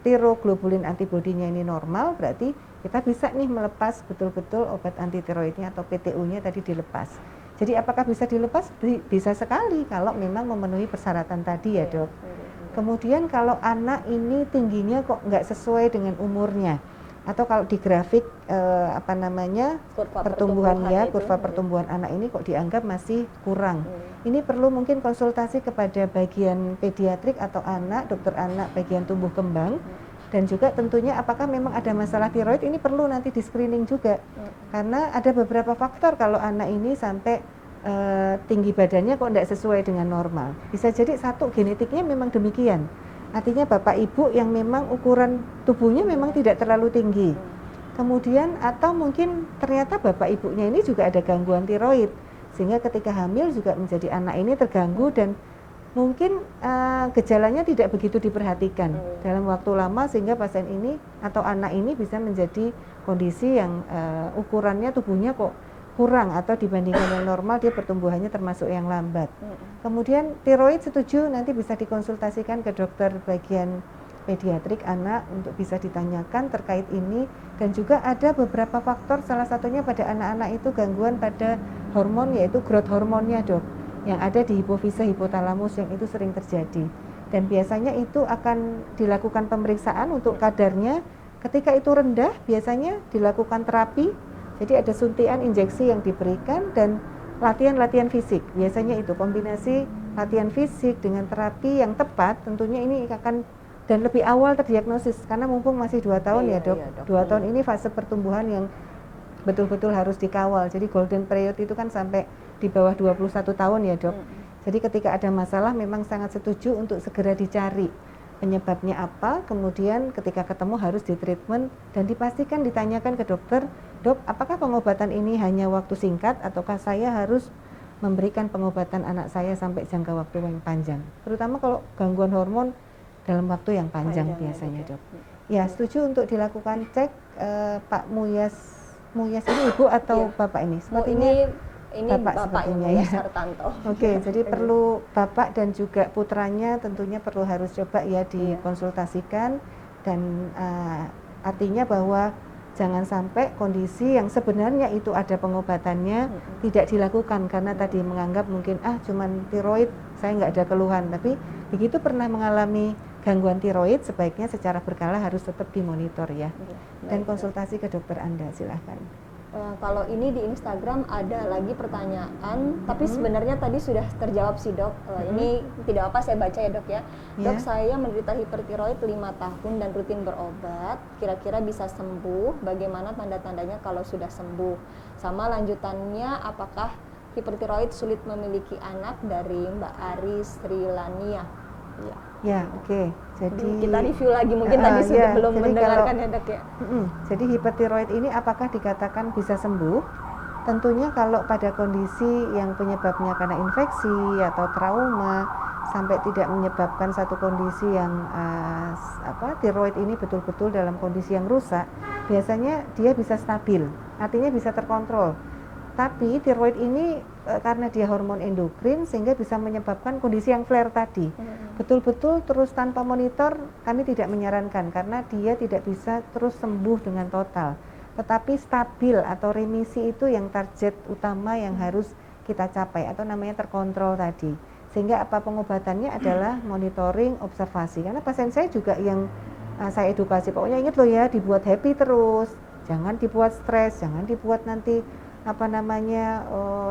tiroglobulin antibodinya ini normal, berarti kita bisa nih melepas betul-betul obat anti tiroidnya atau PTU-nya tadi dilepas. Jadi apakah bisa dilepas? Bisa sekali kalau memang memenuhi persyaratan tadi ya dok. Kemudian kalau anak ini tingginya kok nggak sesuai dengan umurnya, atau kalau di grafik kurva pertumbuhan anak ini kok dianggap masih kurang. Ini perlu mungkin konsultasi kepada bagian pediatrik atau dokter anak bagian tumbuh kembang. Dan juga tentunya apakah memang ada masalah tiroid, ini perlu nanti di screening juga. Karena ada beberapa faktor kalau anak ini sampai tinggi badannya kok tidak sesuai dengan normal. Bisa jadi satu genetiknya memang demikian. Artinya bapak ibu yang memang ukuran tubuhnya memang tidak terlalu tinggi. Kemudian atau mungkin ternyata bapak ibunya ini juga ada gangguan tiroid. Sehingga ketika hamil juga menjadi anak ini terganggu dan mungkin gejalanya tidak begitu diperhatikan dalam waktu lama sehingga pasien ini atau anak ini bisa menjadi kondisi yang ukurannya tubuhnya kok kurang atau dibandingkan yang normal dia pertumbuhannya termasuk yang lambat. Kemudian tiroid setuju nanti bisa dikonsultasikan ke dokter bagian pediatrik anak untuk bisa ditanyakan terkait ini dan juga ada beberapa faktor salah satunya pada anak-anak itu gangguan pada hormon yaitu growth hormonnya dok. yang ada di hipofise hipotalamus yang itu sering terjadi. Dan biasanya itu akan dilakukan pemeriksaan untuk kadarnya. Ketika itu rendah, biasanya dilakukan terapi. Jadi ada suntikan injeksi yang diberikan dan latihan-latihan fisik. Biasanya itu kombinasi latihan fisik dengan terapi yang tepat. Tentunya ini akan dan lebih awal terdiagnosis karena mumpung masih 2 tahun ya dok. 2 tahun ini fase pertumbuhan yang betul-betul harus dikawal. Jadi golden period itu kan sampai di bawah 21 tahun ya dok. Jadi ketika ada masalah memang sangat setuju untuk segera dicari penyebabnya apa, kemudian ketika ketemu harus ditreatment dan dipastikan ditanyakan ke dokter, dok apakah pengobatan ini hanya waktu singkat ataukah saya harus memberikan pengobatan anak saya sampai jangka waktu yang panjang, terutama kalau gangguan hormon dalam waktu yang panjang biasanya dok. Ya setuju untuk dilakukan cek. Pak Muyas ini ibu atau bapak ini? Sepertinya ini bapak sepertinya ya. Sartanto. Oke, jadi perlu bapak dan juga putranya tentunya perlu harus coba ya dikonsultasikan dan artinya bahwa jangan sampai kondisi yang sebenarnya itu ada pengobatannya tidak dilakukan karena tadi menganggap mungkin cuman tiroid saya nggak ada keluhan, tapi begitu pernah mengalami gangguan tiroid sebaiknya secara berkala harus tetap dimonitor ya. Dan konsultasi ke dokter Anda silahkan. Kalau ini di Instagram ada lagi pertanyaan, tapi sebenarnya tadi sudah terjawab sih dok. Ini tidak apa saya baca ya dok ya. Dok saya menderita hipertiroid 5 tahun dan rutin berobat. Kira-kira bisa sembuh? Bagaimana tanda-tandanya kalau sudah sembuh? Sama lanjutannya, apakah hipertiroid sulit memiliki anak dari Mbak Aris Srilania? Ya oke. Jadi kita review lagi mungkin tadi sudah belum mendengarkan ya dok ya. Jadi hipertiroid ini apakah dikatakan bisa sembuh? Tentunya kalau pada kondisi yang penyebabnya karena infeksi atau trauma sampai tidak menyebabkan satu kondisi yang tiroid ini betul-betul dalam kondisi yang rusak, biasanya dia bisa stabil, artinya bisa terkontrol. Tapi tiroid ini karena dia hormon endokrin sehingga bisa menyebabkan kondisi yang flare tadi. Betul-betul terus tanpa monitor kami tidak menyarankan karena dia tidak bisa terus sembuh dengan total. Tetapi stabil atau remisi itu yang target utama yang harus kita capai atau namanya terkontrol tadi. Sehingga apa pengobatannya adalah monitoring, observasi. Karena pasien saya juga yang saya edukasi, pokoknya ingat loh ya, dibuat happy terus, jangan dibuat stres, jangan dibuat nanti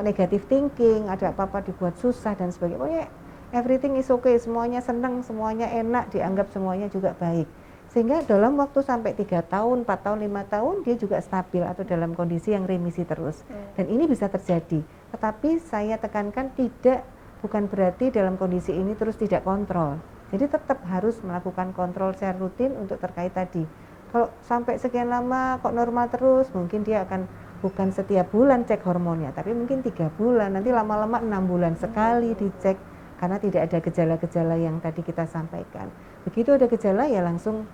negative thinking, ada apa-apa dibuat susah dan sebagainya. Pokoknya everything is okay, semuanya senang, semuanya enak, dianggap semuanya juga baik. Sehingga dalam waktu sampai 3 tahun, 4 tahun, 5 tahun dia juga stabil atau dalam kondisi yang remisi terus. Dan ini bisa terjadi. Tetapi saya tekankan bukan berarti dalam kondisi ini terus tidak kontrol. Jadi tetap harus melakukan kontrol secara rutin untuk terkait tadi. Kalau sampai sekian lama kok normal terus, mungkin dia akan bukan setiap bulan cek hormonnya, tapi mungkin 3 bulan, nanti lama-lama 6 bulan sekali dicek karena tidak ada gejala-gejala yang tadi kita sampaikan. Begitu ada gejala ya langsung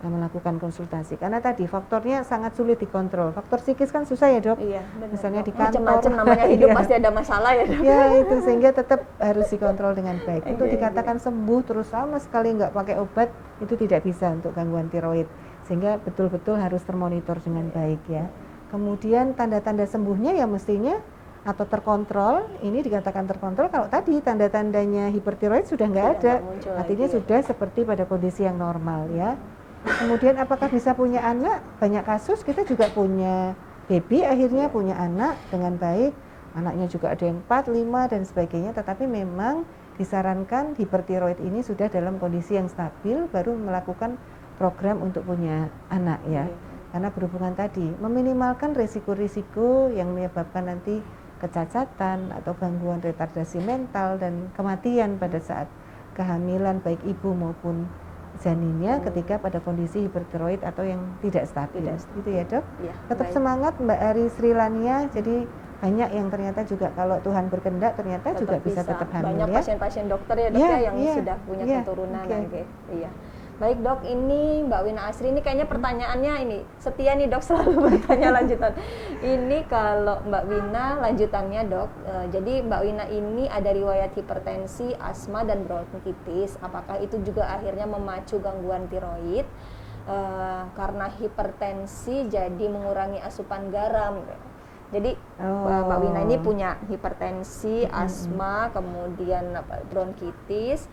melakukan konsultasi karena tadi faktornya sangat sulit dikontrol. Faktor psikis kan susah ya dok. Iya, benar. Misalnya di kantor, macam-macam namanya hidup pasti ada masalah ya dok. Ya itu sehingga tetap harus dikontrol dengan baik. Untuk dikatakan sembuh terus sama sekali nggak pakai obat itu tidak bisa untuk gangguan tiroid. Sehingga betul-betul harus termonitor dengan baik ya. Kemudian tanda-tanda sembuhnya ya mestinya atau terkontrol, ini dikatakan terkontrol kalau tadi tanda-tandanya hipertiroid sudah nggak ada, artinya sudah seperti pada kondisi yang normal ya. Kemudian apakah bisa punya anak? Banyak kasus kita juga punya baby akhirnya punya anak dengan baik, anaknya juga ada yang 4, 5 dan sebagainya, tetapi memang disarankan hipertiroid ini sudah dalam kondisi yang stabil baru melakukan program untuk punya anak ya. Karena berhubungan tadi meminimalkan risiko-risiko yang menyebabkan nanti kecacatan atau gangguan retardasi mental dan kematian pada saat kehamilan baik ibu maupun janinnya ketika pada kondisi hipertiroid atau yang tidak stabil. Gitu ya dok? Ya, tetap semangat Mbak Aris Srilania. Jadi banyak yang ternyata juga kalau Tuhan berkehendak ternyata juga bisa tetap hamil. Banyak pasien-pasien dokter ya dok yang sudah punya keturunan. Iya. Baik dok, ini Mbak Wina Asri ini kayaknya pertanyaannya ini setia nih dok, selalu bertanya lanjutan. Ini kalau Mbak Wina lanjutannya dok, jadi Mbak Wina ini ada riwayat hipertensi, asma dan bronkitis. Apakah itu juga akhirnya memacu gangguan tiroid? Karena hipertensi jadi mengurangi asupan garam. Jadi Mbak Wina ini punya hipertensi, asma, kemudian bronkitis.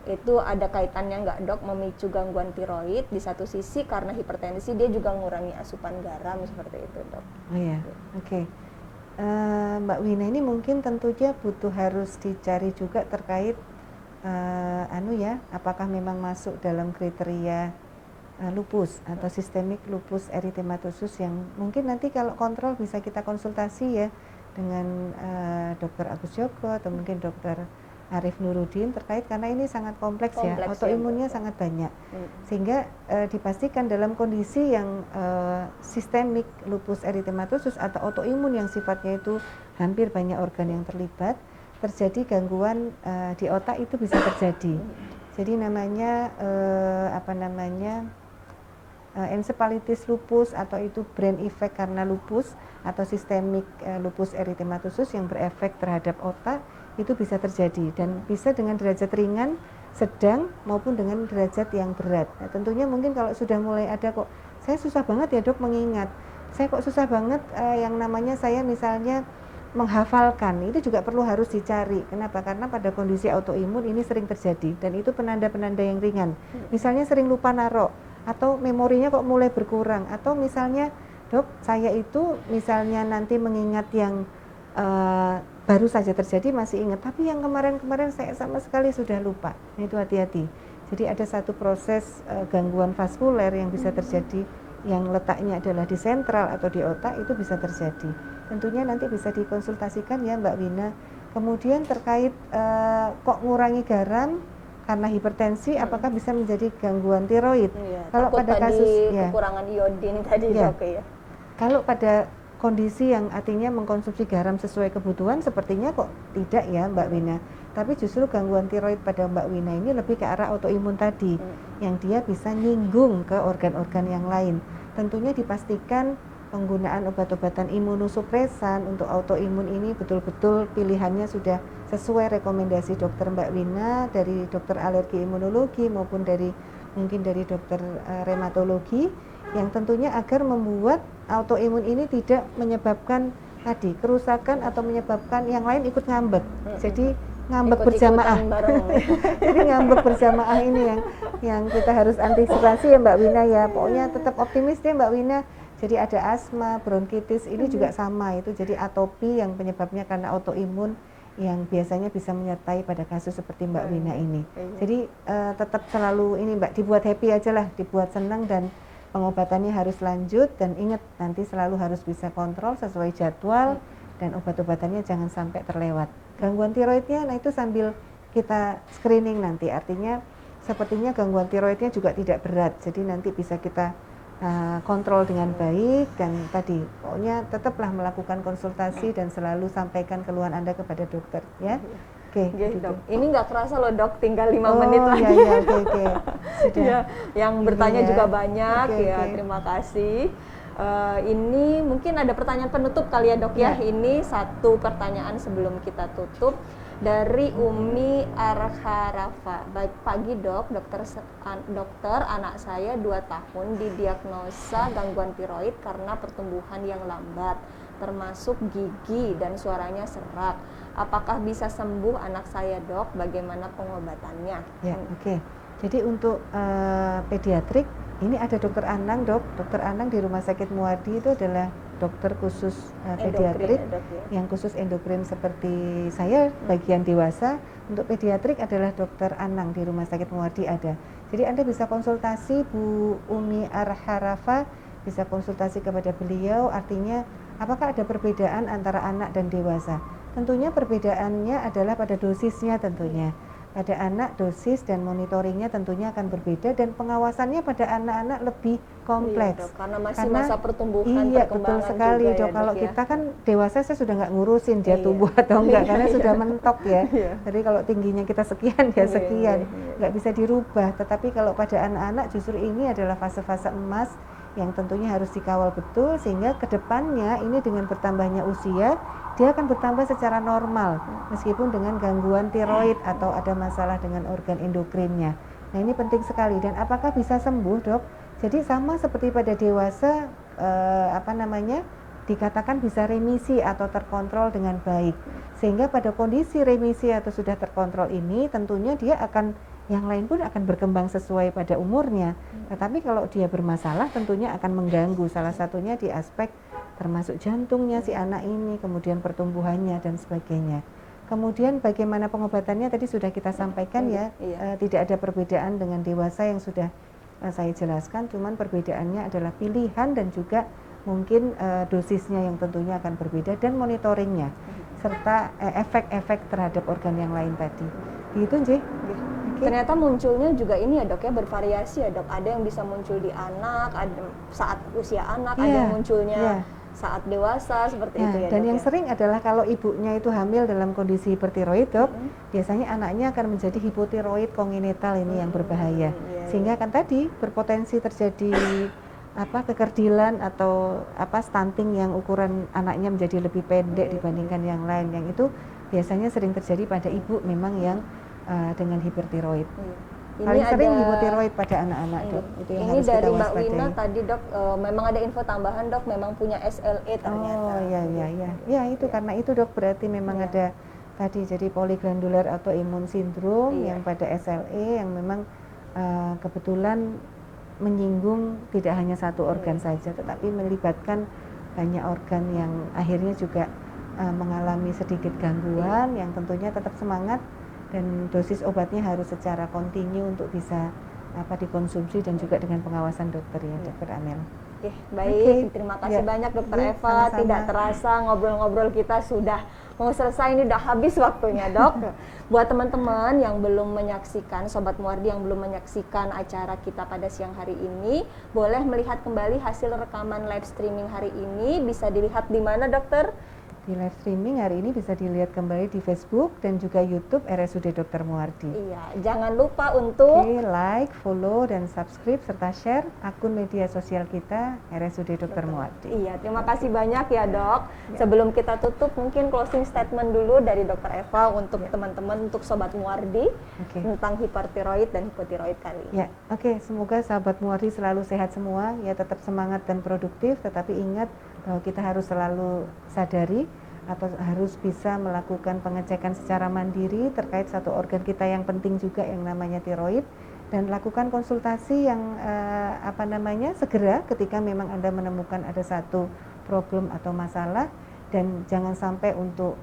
Itu ada kaitannya nggak dok memicu gangguan tiroid? Di satu sisi karena hipertensi dia juga mengurangi asupan garam seperti itu dok. Oh ya, oke. Mbak Wina ini mungkin tentunya butuh harus dicari juga terkait apakah memang masuk dalam kriteria lupus atau sistemik lupus erythematosus yang mungkin nanti kalau kontrol bisa kita konsultasi ya dengan Dr. Agus Joko atau mungkin Dr. Arif Nuruddin terkait karena ini sangat kompleks ya, autoimunnya sangat banyak sehingga dipastikan dalam kondisi yang sistemik lupus erythematosus atau autoimun yang sifatnya itu hampir banyak organ yang terlibat, terjadi gangguan di otak itu bisa terjadi. Jadi namanya encephalitis lupus atau itu brain effect karena lupus atau sistemik lupus erythematosus yang berefek terhadap otak itu bisa terjadi dan bisa dengan derajat ringan, sedang maupun dengan derajat yang berat. Nah, tentunya mungkin kalau sudah mulai ada kok saya susah banget ya dok mengingat, saya kok susah banget yang namanya saya misalnya menghafalkan, itu juga perlu harus dicari. Kenapa? Karena pada kondisi autoimun ini sering terjadi dan itu penanda-penanda yang ringan. Misalnya sering lupa naruh atau memorinya kok mulai berkurang atau misalnya dok saya itu misalnya nanti mengingat yang baru saja terjadi masih ingat tapi yang kemarin-kemarin saya sama sekali sudah lupa. Nah, itu hati-hati. Jadi ada satu proses gangguan vaskuler yang bisa terjadi yang letaknya adalah di sentral atau di otak itu bisa terjadi. Tentunya nanti bisa dikonsultasikan ya Mbak Wina. Kemudian terkait kok ngurangi garam karena hipertensi, apakah bisa menjadi gangguan tiroid? Kalau pada kasus kekurangan iodin tadi dok ya. Kalau pada kondisi yang artinya mengkonsumsi garam sesuai kebutuhan, sepertinya kok tidak ya Mbak Wina. Tapi justru gangguan tiroid pada Mbak Wina ini lebih ke arah autoimun tadi, yang dia bisa nyinggung ke organ-organ yang lain. Tentunya dipastikan penggunaan obat-obatan imunosupresan untuk autoimun ini betul-betul pilihannya sudah sesuai rekomendasi dokter Mbak Wina dari dokter alergi imunologi maupun dari mungkin dari dokter reumatologi yang tentunya agar membuat autoimun ini tidak menyebabkan tadi kerusakan atau menyebabkan yang lain ikut ngambek. Jadi ngambek berjamaah. Jadi ngambek berjamaah ini yang kita harus antisipasi ya Mbak Wina ya. Pokoknya tetap optimis deh Mbak Wina. Jadi ada asma, bronkitis ini juga sama itu. Jadi atopi yang penyebabnya karena autoimun yang biasanya bisa menyertai pada kasus seperti Mbak Wina ini. Jadi tetap selalu ini Mbak dibuat happy aja lah, dibuat senang dan pengobatannya harus lanjut dan ingat nanti selalu harus bisa kontrol sesuai jadwal dan obat-obatannya jangan sampai terlewat. Gangguan tiroidnya, nah itu sambil kita screening nanti, artinya sepertinya gangguan tiroidnya juga tidak berat, jadi nanti bisa kita kontrol dengan baik dan tadi pokoknya tetaplah melakukan konsultasi dan selalu sampaikan keluhan Anda kepada dokter ya. Oke, dok. Ini nggak kerasa loh dok, tinggal 5 menit lagi. Sudah. Ya, yang bertanya juga banyak terima kasih. Ini mungkin ada pertanyaan penutup kali ya dok ya. Ini satu pertanyaan sebelum kita tutup dari Umi Arharafa. Baik pagi dok, dokter anak saya 2 tahun didiagnosa gangguan tiroid karena pertumbuhan yang lambat, termasuk gigi dan suaranya serak. Apakah bisa sembuh anak saya dok? Bagaimana pengobatannya? Ya, oke. Jadi untuk pediatrik ini ada dokter Anang dok. Dokter Anang di Rumah Sakit Muardi itu adalah dokter khusus pediatrik yang khusus endokrin seperti saya bagian dewasa. Untuk pediatrik adalah dokter Anang di Rumah Sakit Muardi ada. Jadi Anda bisa konsultasi Bu Umi Arharafa, bisa konsultasi kepada beliau. Artinya apakah ada perbedaan antara anak dan dewasa? Tentunya perbedaannya adalah pada dosisnya tentunya. Pada anak dosis dan monitoringnya tentunya akan berbeda dan pengawasannya pada anak-anak lebih kompleks. Iya, dok, karena masih masa pertumbuhan, iya, betul sekali juga, dok. Ya, kalau dok, kita kan dewasa saya sudah nggak ngurusin dia tumbuh atau enggak karena sudah mentok ya. Jadi kalau tingginya kita sekian ya sekian, nggak bisa dirubah. Tetapi kalau pada anak-anak justru ini adalah fase-fase emas yang tentunya harus dikawal betul sehingga kedepannya ini dengan bertambahnya usia dia akan bertambah secara normal meskipun dengan gangguan tiroid atau ada masalah dengan organ endokrinnya. Nah ini penting sekali. Dan apakah bisa sembuh dok? Jadi sama seperti pada dewasa dikatakan bisa remisi atau terkontrol dengan baik. Sehingga pada kondisi remisi atau sudah terkontrol ini tentunya dia akan, yang lain pun akan berkembang sesuai pada umurnya. Tetapi kalau dia bermasalah tentunya akan mengganggu, salah satunya di aspek termasuk jantungnya si anak ini, kemudian pertumbuhannya dan sebagainya. Kemudian bagaimana pengobatannya tadi sudah kita sampaikan ya, tidak ada perbedaan dengan dewasa yang sudah saya jelaskan, cuman perbedaannya adalah pilihan dan juga mungkin dosisnya yang tentunya akan berbeda dan monitoringnya serta efek-efek terhadap organ yang lain tadi. Gitu Nggih. Ternyata munculnya juga ini ya dok ya, bervariasi ya dok. Ada yang bisa muncul di anak, ada saat usia anak, ada yang munculnya saat dewasa seperti itu ya dan dok. yang sering adalah kalau ibunya itu hamil dalam kondisi hipertiroid dok, biasanya anaknya akan menjadi hipotiroid kongenital ini yang berbahaya. Sehingga kan tadi berpotensi terjadi kekerdilan atau stunting yang ukuran anaknya menjadi lebih pendek dibandingkan yang lain, yang itu biasanya sering terjadi pada ibu memang yang dengan hipertiroid. Paling sering hipotiroid pada anak-anak dok. Itu yang ini harus dari kita Mbak waspadai. Wina tadi dok, memang ada info tambahan dok, memang punya SLE ternyata. Oh ya itu karena itu dok, berarti memang ada tadi jadi poliglandular autoimmune syndrome yang pada SLE yang memang kebetulan menyinggung tidak hanya satu organ saja, tetapi melibatkan banyak organ yang akhirnya juga mengalami sedikit gangguan, yang tentunya tetap semangat dan dosis obatnya harus secara kontinu untuk bisa dikonsumsi dan juga dengan pengawasan dokter ya dokter Amel. Oke, baik. Terima kasih banyak dokter Eva. Sama-sama. Tidak terasa ngobrol-ngobrol kita sudah mau selesai, ini udah habis waktunya dok. Buat teman-teman yang belum menyaksikan, Sobat Muardi yang belum menyaksikan acara kita pada siang hari ini, boleh melihat kembali hasil rekaman live streaming hari ini. Bisa dilihat di mana dokter? Di live streaming hari ini bisa dilihat kembali di Facebook dan juga YouTube RSUD Dr. Muardi. Iya, jangan lupa untuk like, follow, dan subscribe serta share akun media sosial kita RSUD Dr. Muardi. Iya, terima kasih banyak ya dok. Sebelum kita tutup, mungkin closing statement dulu dari dokter Eva untuk teman-teman, untuk Sobat Muardi tentang hipertiroid dan hipotiroid kali ini. Semoga sahabat Muardi selalu sehat semua, ya tetap semangat dan produktif, tetapi ingat bahwa kita harus selalu sadari atau harus bisa melakukan pengecekan secara mandiri terkait satu organ kita yang penting juga yang namanya tiroid, dan lakukan konsultasi yang segera ketika memang Anda menemukan ada satu problem atau masalah, dan jangan sampai untuk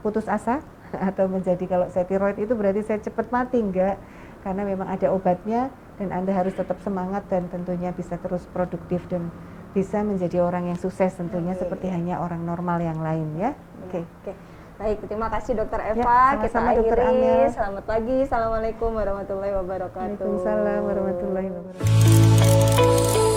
putus asa atau menjadi kalau saya tiroid itu berarti saya cepat mati, enggak, karena memang ada obatnya dan Anda harus tetap semangat dan tentunya bisa terus produktif dan bisa menjadi orang yang sukses tentunya seperti hanya orang normal yang lain ya. Oke. Baik, terima kasih dokter Eva. Kita akhiri. Selamat pagi. Assalamualaikum warahmatullahi wabarakatuh. Waalaikumsalam warahmatullahi wabarakatuh.